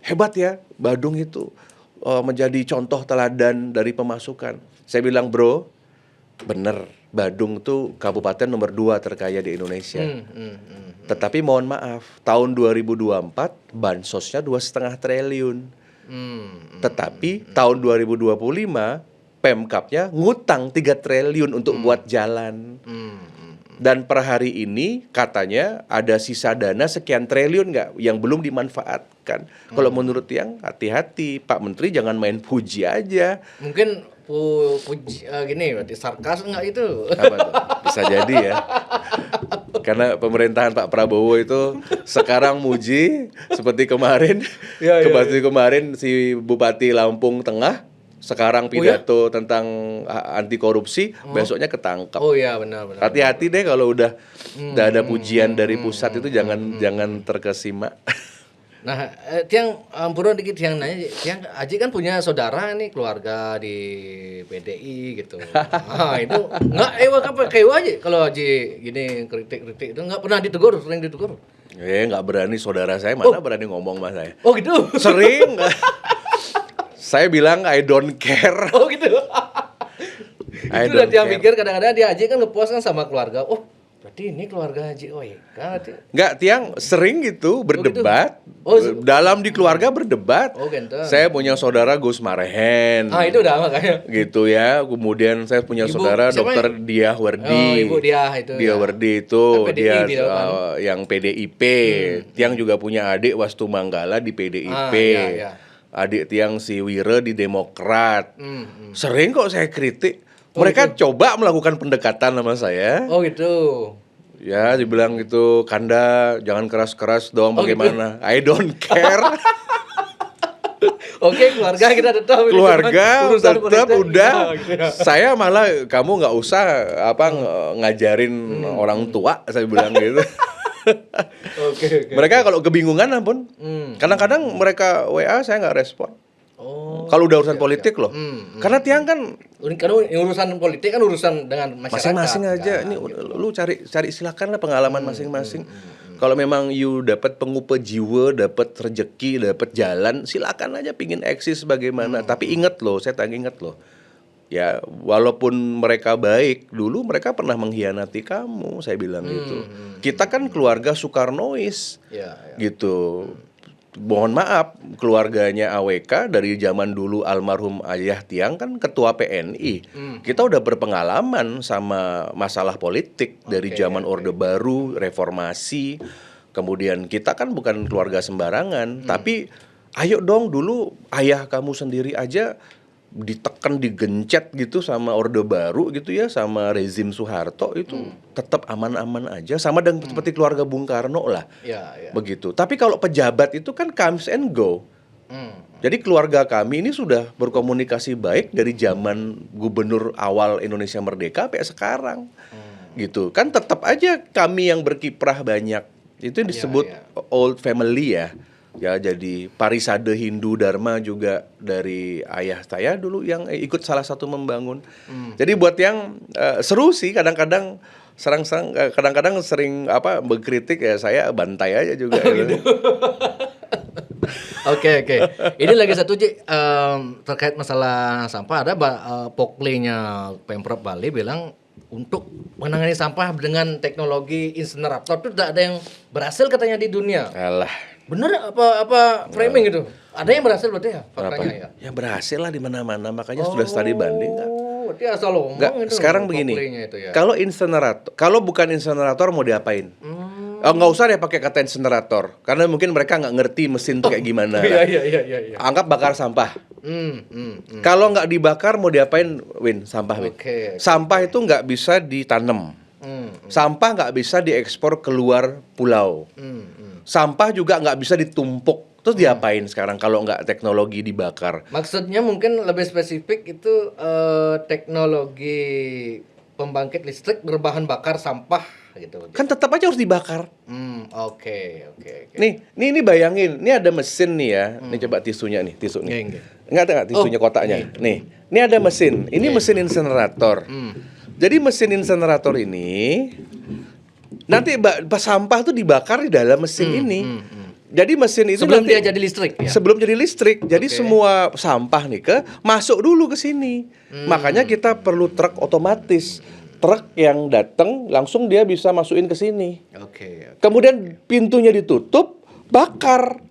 hebat ya, Badung itu menjadi contoh teladan dari pemasukan. Saya bilang, bro, bener, Badung tuh kabupaten nomor 2 terkaya di Indonesia. Tetapi mohon maaf, tahun 2024 bansosnya 2,5 triliun. Tetapi tahun 2025 Pemkapnya ngutang 3 triliun untuk buat jalan. Dan per hari ini katanya ada sisa dana sekian triliun nggak yang belum dimanfaatkan. Kalau menurut yang hati-hati, Pak Menteri jangan main puji aja. Mungkin puji gini berarti sarkas enggak itu? Apa tuh? Bisa jadi ya. Karena pemerintahan Pak Prabowo itu sekarang muji seperti kemarin. Kemarin si Bupati Lampung Tengah sekarang pidato tentang anti korupsi, besoknya ketangkap. Oh iya benar. Hati-hati deh kalau udah ada pujian dari pusat itu jangan terkesima. Nah, Tiang ampura dikit Tiang nanya, Tiang Aji kan punya saudara nih keluarga di PDI gitu. Nah, itu enggak apa kayak aja kalau Aji gini kritik-kritik itu enggak pernah ditegur, sering ditegur. Enggak berani, saudara saya mana berani ngomong sama saya. Oh gitu. Sering. Saya bilang I don't care. Oh gitu. Itu udah Tiang pikir kadang-kadang dia Aji kan ngepost kan sama keluarga. Oh, berarti ini keluarga Haji kan? Enggak, Tiang sering gitu berdebat. Dalam di keluarga berdebat. Genteng. Saya punya saudara Gus Marehen. Itu udah makanya. Gitu ya. Kemudian saya punya saudara Dr. Diah Wardi. Ibu Diah itu. Diah Wardi itu PDI, dia yang PDIP. Tiang juga punya adik Wastu Manggala di PDIP. Iya. Adik Tiang si Wire di Demokrat. Sering kok saya kritik. Mereka coba melakukan pendekatan sama saya. Oh gitu. Ya, dibilang gitu, Kanda jangan keras-keras dong, bagaimana? Gitu. I don't care. Oke, keluarga kita tetap. Keluarga tetap udah. Gitu ya. Saya malah kamu nggak usah ngajarin orang tua, saya bilang gitu. Oke. Mereka kalau kebingungan ampun. Kadang-kadang mereka WA saya nggak respon. Kalau udah urusan politik loh. Karena Tiang kan urusan politik kan urusan dengan masyarakat. Masing-masing aja. Ini lu cari silakan lah pengalaman masing-masing. Kalau memang you dapat pengupa jiwa, dapat rezeki, dapat jalan, silakan aja pingin eksis bagaimana. Tapi ingat loh, saya ingat loh. Ya, walaupun mereka baik, dulu mereka pernah mengkhianati kamu, saya bilang gitu. Kita kan keluarga Soekarnois. Gitu. Mohon maaf, keluarganya AWK dari zaman dulu almarhum ayah Tiang kan ketua PNI. Kita udah berpengalaman sama masalah politik dari zaman Orde Baru, reformasi. Kemudian kita kan bukan keluarga sembarangan, tapi ayo dong dulu ayah kamu sendiri aja ditekan, digencet gitu sama Orde Baru gitu ya, sama rezim Soeharto itu tetap aman-aman aja, sama dengan seperti keluarga Bung Karno lah. Begitu. Tapi kalau pejabat itu kan comes and go. Jadi keluarga kami ini sudah berkomunikasi baik dari zaman gubernur awal Indonesia Merdeka sampai sekarang. Gitu. Kan tetap aja kami yang berkiprah banyak. Itu yang disebut old family ya. ya jadi parisade Hindu Dharma juga dari ayah saya dulu yang ikut salah satu membangun. Jadi buat yang seru sih kadang-kadang kadang-kadang sering mengkritik ya saya bantai aja juga. Gitu. Oke. Ini lagi satu Ji, terkait masalah sampah ada Poklinya Pemprov Bali bilang untuk menangani sampah dengan teknologi insinerator itu tidak ada yang berhasil katanya di dunia. Alah. Bener apa framing itu? Ada yang berhasil berarti ya faktanya ya? Ya berhasil lah di mana-mana, makanya sudah studi banding kan. Berarti asal ngomong itu. Sekarang begini. Itu ya. Kalau bukan insinerator mau diapain? Nggak usah deh pakai kata insinerator, karena mungkin mereka nggak ngerti mesin itu kayak gimana. Iya. Anggap bakar sampah. Kalau nggak dibakar mau diapain, Win? Sampah, Win. Sampah itu nggak bisa ditanam. Sampah nggak bisa diekspor keluar pulau. Sampah juga nggak bisa ditumpuk. Terus diapain sekarang kalau nggak teknologi dibakar? Maksudnya mungkin lebih spesifik itu teknologi pembangkit listrik berbahan bakar sampah gitu. Kan tetap aja harus dibakar. Oke. Nih bayangin, ini ada mesin nih ya. Nih coba tisunya nih, tisu nih. Enggak tisunya kotaknya. Nih, ini ada mesin. Ini mesin insinerator. Jadi mesin insinerator ini nanti sampah tuh dibakar di dalam mesin ini. Jadi mesin itu sebelum nanti, dia jadi listrik ya? Sebelum jadi listrik. Jadi semua sampah nih masuk dulu ke sini. Makanya kita perlu truk otomatis. Truk yang datang langsung dia bisa masukin ke sini. Kemudian pintunya ditutup, bakar.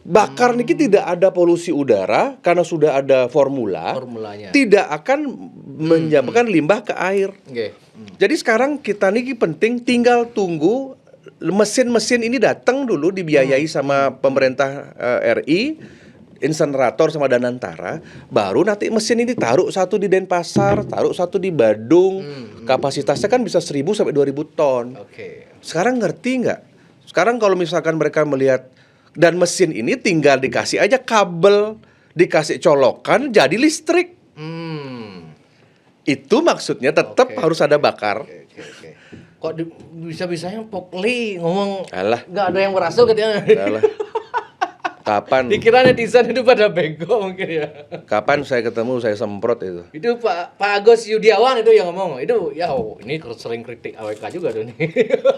Bakar niki tidak ada polusi udara karena sudah ada formulanya. Tidak akan menyebabkan limbah ke air. Jadi sekarang kita niki penting tinggal tunggu mesin-mesin ini datang dulu dibiayai sama pemerintah RI, insinerator sama Danantara, baru nanti mesin ini taruh satu di Denpasar, taruh satu di Badung. Kapasitasnya kan bisa 1.000 sampai 2.000 ton. Sekarang ngerti nggak? Sekarang kalau misalkan mereka melihat dan mesin ini tinggal dikasih aja kabel, dikasih colokan jadi listrik. Itu maksudnya tetap harus ada bakar. Kok bisa-bisanya Pokli ngomong Alah. nggak ada yang berhasil katanya. Alah. Kapan? Dikira netizen itu pada bego mungkin ya. Kapan saya ketemu saya semprot itu? Itu Pak Agus Yudiawan itu yang ngomong. Itu ya ini sering kritik AWK juga tuh nih.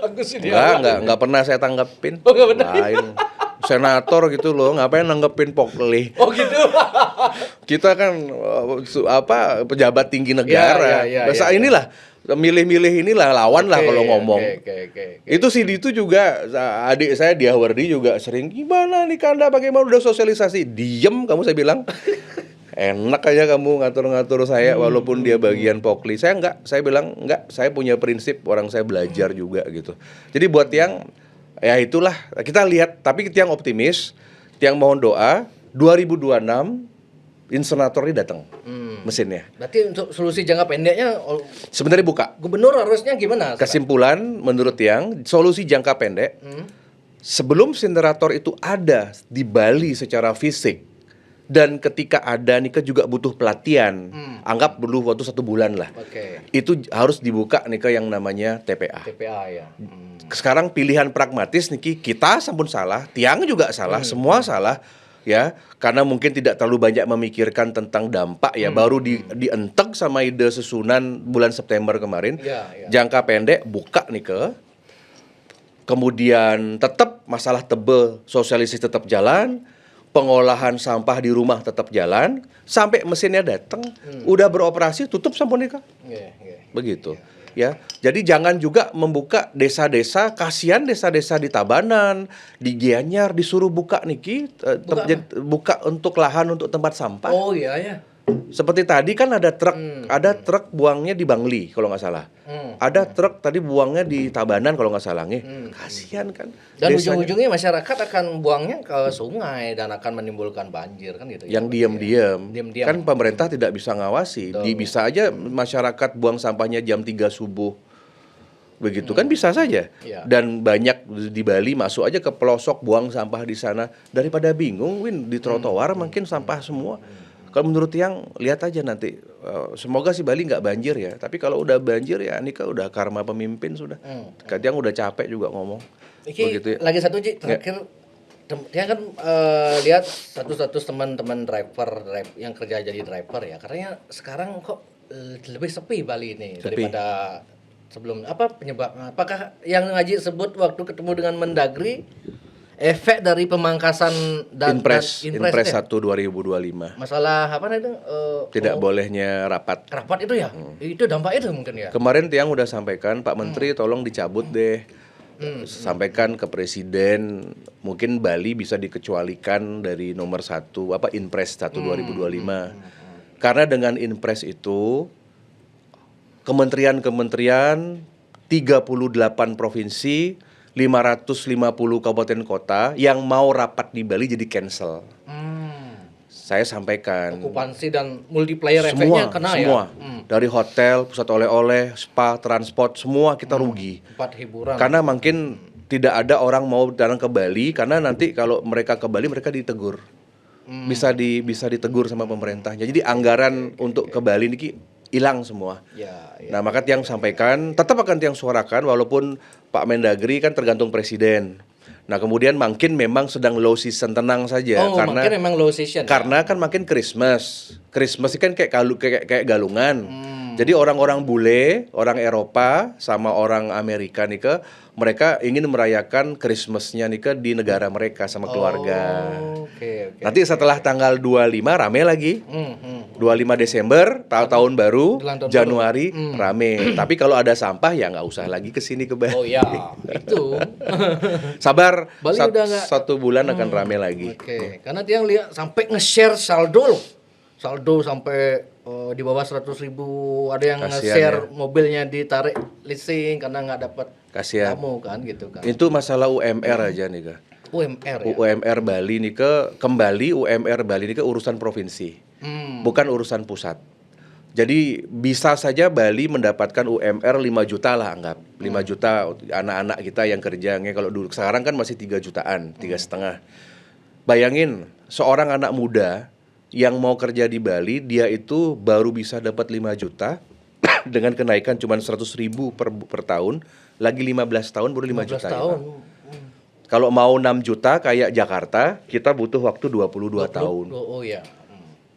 Agus Yudiawan. Enggak pernah saya tanggepin. Oh, enggak pernah. Lain. Senator gitu loh, ngapain nanggepin Pokli? Oh gitu. Kita kan pejabat tinggi negara. Inilah milih-milih inilah lawan lah kalau ngomong. Itu Sidi itu juga adik saya Diawardi juga sering gimana nih Kanda bagaimana udah sosialisasi. Diem kamu saya bilang. Enak aja kamu ngatur-ngatur saya walaupun dia bagian Pokli. Saya bilang enggak, saya punya prinsip orang saya belajar juga gitu. Jadi buat yang ya itulah kita lihat, tapi kita yang optimis, yang mohon doa 2026 insinerator ini datang mesinnya. Berarti untuk solusi jangka pendeknya sebenarnya buka. Gubernur harusnya gimana? Kesimpulan menurut yang solusi jangka pendek sebelum insinerator itu ada di Bali secara fisik dan ketika ada nih juga butuh pelatihan. Anggap dulu waktu 1 bulan lah. Itu harus dibuka nih yang namanya TPA. TPA ya. Sekarang pilihan pragmatis nih kita sampun salah, Tiang juga salah, semua salah. Ya, karena mungkin tidak terlalu banyak memikirkan tentang dampak ya, baru dientek sama ide susunan bulan September kemarin. Jangka pendek buka nih kemudian tetap masalah tebel sosialisasi tetap jalan, pengolahan sampah di rumah tetap jalan sampai mesinnya datang, udah beroperasi tutup sampun nih begitu. Ya, jadi jangan juga membuka desa-desa, kasihan desa-desa di Tabanan, di Gianyar disuruh buka niki buka untuk lahan untuk tempat sampah. Oh iya ya. Seperti tadi kan ada truk buangnya di Bangli kalau nggak salah. Ada truk tadi buangnya di Tabanan kalau nggak salah nih. Kasihan kan. Dan ujung-ujungnya masyarakat akan buangnya ke sungai dan akan menimbulkan banjir kan gitu. Yang diam-diam. Kan pemerintah tidak bisa ngawasi. Bisa aja masyarakat buang sampahnya jam 3 subuh. Begitu kan bisa saja. Dan banyak di Bali masuk aja ke pelosok buang sampah di sana daripada bingung di trotoar makin sampah semua. Kalau menurut yang lihat aja nanti, semoga si Bali nggak banjir ya. Tapi kalau udah banjir ya, ini kan udah karma pemimpin sudah. Kadang udah capek juga ngomong. Begitu ya. Lagi satu terakhir Dia kan lihat status teman-teman yang kerja jadi driver ya. Karena sekarang kok lebih sepi Bali ini daripada sebelum penyebab apakah yang Haji sebut waktu ketemu dengan Mendagri efek dari pemangkasan Inpres Inpres 1 2025. masalah apa namanya Tidak bolehnya rapat. rapat itu ya? Itu dampak itu mungkin ya. Kemarin Tiang udah sampaikan, Pak Menteri tolong dicabut deh. Sampaikan ke Presiden, mungkin Bali bisa dikecualikan dari nomor 1 Inpres 1 2025. Karena dengan Inpres itu kementerian-kementerian 38 provinsi 550 kabupaten kota yang mau rapat di Bali jadi cancel. Saya sampaikan Okupansi dan multiplier efeknya kena semua. ya. Dari hotel, pusat oleh-oleh, spa, transport, semua kita rugi. Tempat hiburan. Karena makin tidak ada orang mau datang ke Bali karena nanti kalau mereka ke Bali mereka ditegur. Bisa ditegur sama pemerintahnya. Jadi anggaran untuk ke Bali ini hilang semua. Ya. Nah, maka Tiang sampaikan, tetap akan Tiang suarakan walaupun Pak Mendagri kan tergantung presiden. Nah, kemudian makin memang sedang low season, tenang saja karena makin memang low season. karena kan makin Christmas. Christmas kan kayak galungan. Jadi orang-orang bule, orang Eropa sama orang Amerika nih mereka ingin merayakan Christmasnya nih di negara mereka sama keluarga. Oke. Nanti setelah tanggal 25 rame lagi. 25 Desember tahun baru, Januari rame. Tapi kalau ada sampah ya nggak usah lagi kesini ke Bali. Oh ya, itu. Sabar, Bali udah nggak- 1 bulan akan rame lagi. Oke, karena dia lihat sampai nge-share saldo loh. Saldo sampai di bawah 100.000, ada yang Kasian nge-share ya. mobilnya ditarik leasing karena nggak dapat Kasihan. tamu kan gitu kan. Itu masalah UMR aja nih Kak. UMR ya. UMR Bali nih kembali UMR Bali nih urusan provinsi, bukan urusan pusat. Jadi bisa saja Bali mendapatkan UMR 5 juta lah anggap. 5 juta anak-anak kita yang kerjanya kalau dulu sekarang kan masih 3 jutaan, 3,5. Bayangin seorang anak muda yang mau kerja di Bali, dia itu baru bisa dapat 5 juta dengan kenaikan cuma 100.000 per tahun, lagi 15 tahun baru 5 juta. 15 tahun. Kalau mau 6 juta kayak Jakarta, kita butuh waktu 22 tahun. Oh ya.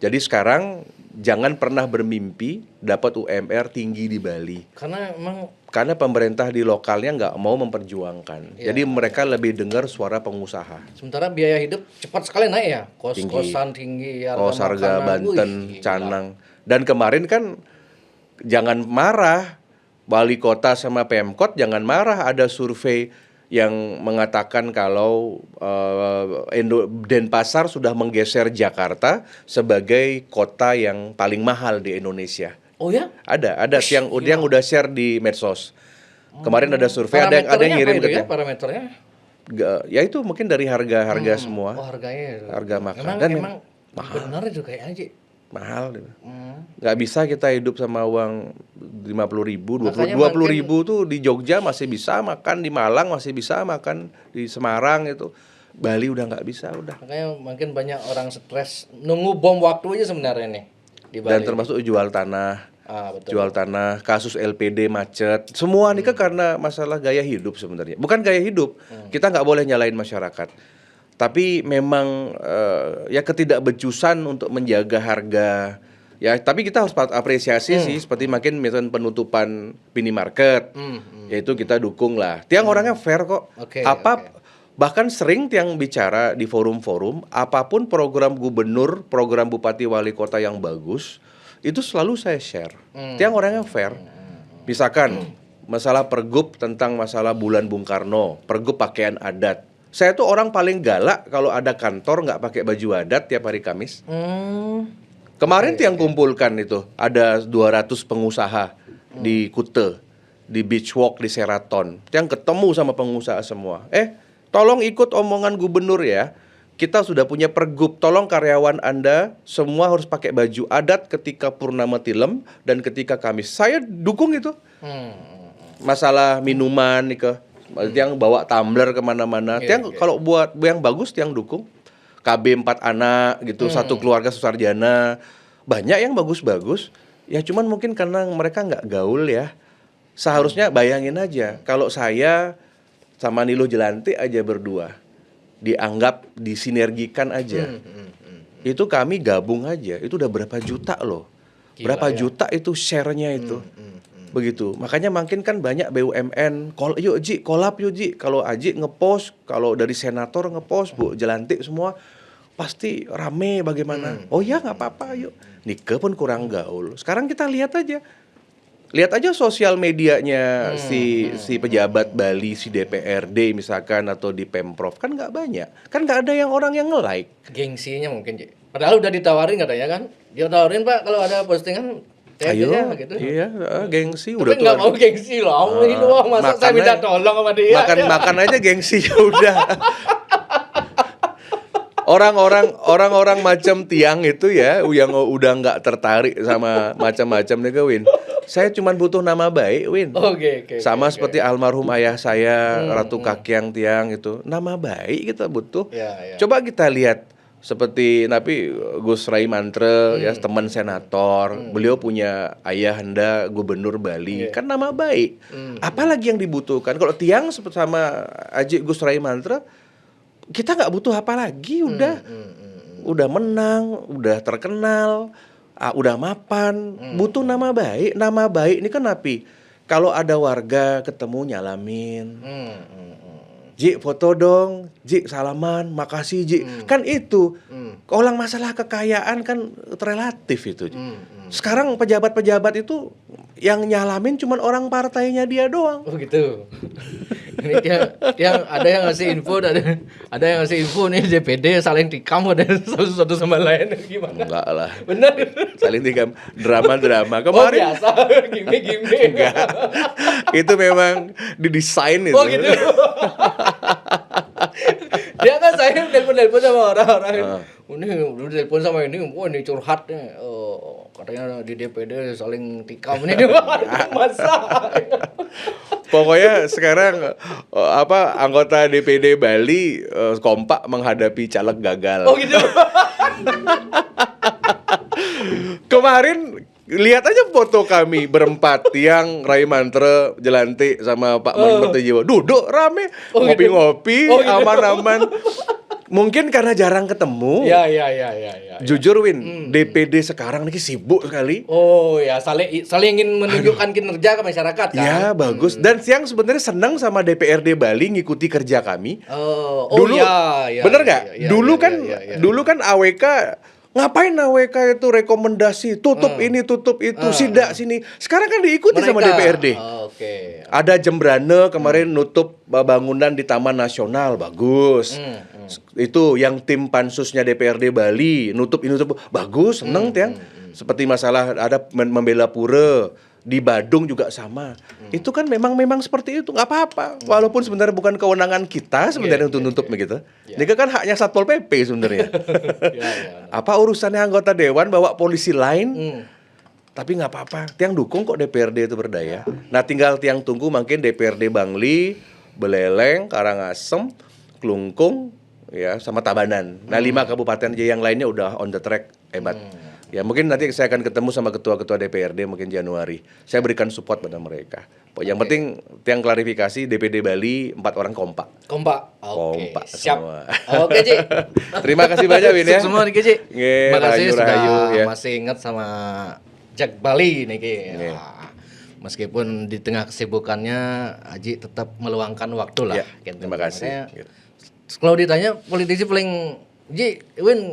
Jadi sekarang jangan pernah bermimpi dapat UMR tinggi di Bali. Karena pemerintah di lokalnya nggak mau memperjuangkan. Jadi mereka lebih dengar suara pengusaha. Sementara biaya hidup cepat sekali naik ya. Kos-kosan tinggi, Harga makanan, Banten, wih, Canang. Dan kemarin kan jangan marah, Wali Kota sama Pemkot jangan marah, ada survei yang mengatakan kalau Denpasar sudah menggeser Jakarta sebagai kota yang paling mahal di Indonesia. Oh ya? Ada yang udah share di medsos. Kemarin ada survei, ada yang ngirim ke parameternya? Ya itu mungkin dari harga semua. Oh, harganya. Harga makan. Emang benar itu kayaknya Ji. Mahal. Nggak bisa kita hidup sama uang 50.000, 20.000 tuh di Jogja masih bisa makan, di Malang masih bisa makan, di Semarang itu. Bali udah nggak bisa udah. Makanya mungkin banyak orang stres nunggu bom waktu aja sebenarnya nih di Bali. Dan termasuk jual tanah. Betul. Jual tanah, kasus LPD macet, semua ini kan karena masalah gaya hidup sebenarnya. Bukan gaya hidup, kita nggak boleh nyalain masyarakat. Tapi memang ya ketidakbecusan untuk menjaga harga. Ya, tapi kita harus apresiasi sih, seperti makin misalnya penutupan minimarket, yaitu kita dukung lah. Tiang orangnya fair kok. Bahkan sering Tiang bicara di forum-forum, apapun program gubernur, program bupati wali kota yang bagus, itu selalu saya share. Tiang orangnya fair. Misalkan masalah pergub tentang masalah bulan Bung Karno, pergub pakaian adat. Saya tuh orang paling galak kalau ada kantor nggak pakai baju adat tiap hari Kamis. Kemarin Tiang kumpulkan itu ada 200 pengusaha di Kute, di Beach Walk di Sheraton. Tiang ketemu sama pengusaha semua. Tolong ikut omongan gubernur ya. Kita sudah punya pergub, tolong karyawan Anda semua harus pakai baju adat ketika Purnama Tilem dan ketika Kamis. Saya dukung itu. Masalah minuman nih Tiang bawa tumbler kemana-mana. Tiang kalau buat yang bagus Tiang dukung. KB 4 anak gitu, satu keluarga susarjana. Banyak yang bagus-bagus. Ya cuman mungkin karena mereka nggak gaul ya. Seharusnya bayangin aja kalau saya sama Nilo Jelantik aja berdua. dianggap disinergikan aja. Itu kami gabung aja, itu udah berapa juta loh. Gila, Berapa ya. juta itu share-nya itu. Begitu. Makanya makin kan banyak BUMN, yuk Ji, collab yuk Ji. Kalau Aji ngepost, kalau dari senator ngepost, Bu Jelantik semua pasti rame bagaimana. Oh ya nggak apa-apa yuk. Nike pun kurang gaul. Sekarang kita lihat aja. Lihat aja sosial medianya si pejabat Bali, si DPRD misalkan atau di Pemprov kan nggak banyak. Kan nggak ada yang orang yang nge-like. Gengsinya mungkin, Ji. Padahal udah ditawarin katanya kan. Dia tawarin, Pak, kalau ada postingan Ayo, gitu. iya, gengsi Tapi udah nggak tuh. mau gengsi loh. Ini doang, masa saya minta tolong sama dia. Makan aja gengsi ya udah. Orang-orang macam Tiang itu ya yang udah nggak tertarik sama macam-macam nih Win. Saya cuma butuh nama baik, Win. Oke. Sama seperti almarhum ayah saya, Ratu Kakyang Tiang itu. Nama baik kita butuh. Ya. Coba kita lihat seperti Gus Rai Mantre ya teman senator. Beliau punya ayahanda gubernur Bali. Kan nama baik. Apalagi yang dibutuhkan? Kalau Tiang sama Aji Gus Rai Mantre, kita nggak butuh apa lagi, udah menang, udah terkenal, udah mapan, butuh nama baik. Nama baik ini kan kalau ada warga ketemu nyalamin, Ji foto dong, Ji salaman, makasih Ji, kan itu. Kalau masalah kekayaan kan relatif itu. Sekarang pejabat-pejabat itu yang nyalamin cuman orang partainya dia doang. Oh gitu. Ini dia ada yang ngasih info, ada yang ngasih info nih DPD saling tikam ada satu sama lain gimana? Enggak lah. Bener. Saling tikam, drama Oh kemarin. biasa, gimmick. Enggak. Itu memang didesain itu. Oh gitu. Dia kan saya telepon sama orang-orang. Ini udah telepon sama ini, ini curhat nih. Katanya di DPD saling tikam ini. Masa? Pokoknya sekarang anggota DPD Bali kompak menghadapi caleg gagal. Oh gitu. Kemarin lihat aja foto kami berempat, Tiang, Rai Mantre, Jelantik sama Pak Manberta Jiwa. Duduk rame, ngopi-ngopi, aman-aman. Mungkin karena jarang ketemu. Ya. Jujur Win, DPD sekarang ini sibuk sekali. Oh ya, saling ingin menunjukkan kinerja ke masyarakat kan. Ya, bagus. Dan Tiang sebenarnya senang sama DPRD Bali ngikuti kerja kami. Dulu bener nggak? Dulu kan AWK, ngapain AWK itu rekomendasi tutup ini tutup itu, sidak sini. Sekarang kan diikuti sama DPRD. Oke. Ada Jembrane kemarin nutup bangunan di Taman Nasional, bagus. Itu yang tim pansusnya DPRD Bali nutup bagus, seneng Tiang. Seperti masalah ada membela pura di Badung juga sama. Itu kan memang seperti itu, nggak apa-apa. Walaupun sebenarnya bukan kewenangan kita sebenarnya untuk nutup begitu. Ini kan haknya Satpol PP sebenarnya. Apa urusannya anggota dewan bawa polisi lain? Tapi nggak apa-apa. Tiang dukung kok DPRD itu berdaya. Nah tinggal Tiang tunggu mungkin DPRD Bangli, Beleleng, Karangasem, Klungkung, ya sama Tabanan. Nah 5 kabupaten aja yang lainnya udah on the track, hebat. Ya mungkin nanti saya akan ketemu sama ketua-ketua DPRD mungkin Januari. Saya berikan support pada mereka. Yang penting Tiang klarifikasi DPD Bali 4 orang kompak. Kompak Siap. semua. Oke, Ci. Terima kasih banyak Win ya. Semua nih, Ci. Terima kasih sudah ya. masih ingat sama Jak Bali nih, Ki. Meskipun di tengah kesibukannya Aji tetap meluangkan waktu lah. Terima kasih. Kalau ditanya politisi paling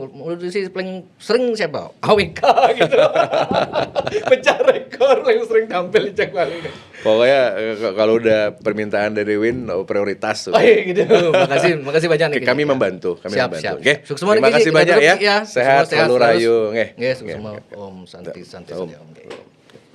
politisi paling sering siapa? AWK gitu. Pecah rekor yang sering tampil di Jak Bali. Pokoknya kalau udah permintaan dari Win prioritas tuh. Oh iya gitu. Makasih banyak nih. Kami membantu. Siap. Oke. Terima kasih banyak ya. Sehat selalu rayu. Sukses semua. Om santi saja Om.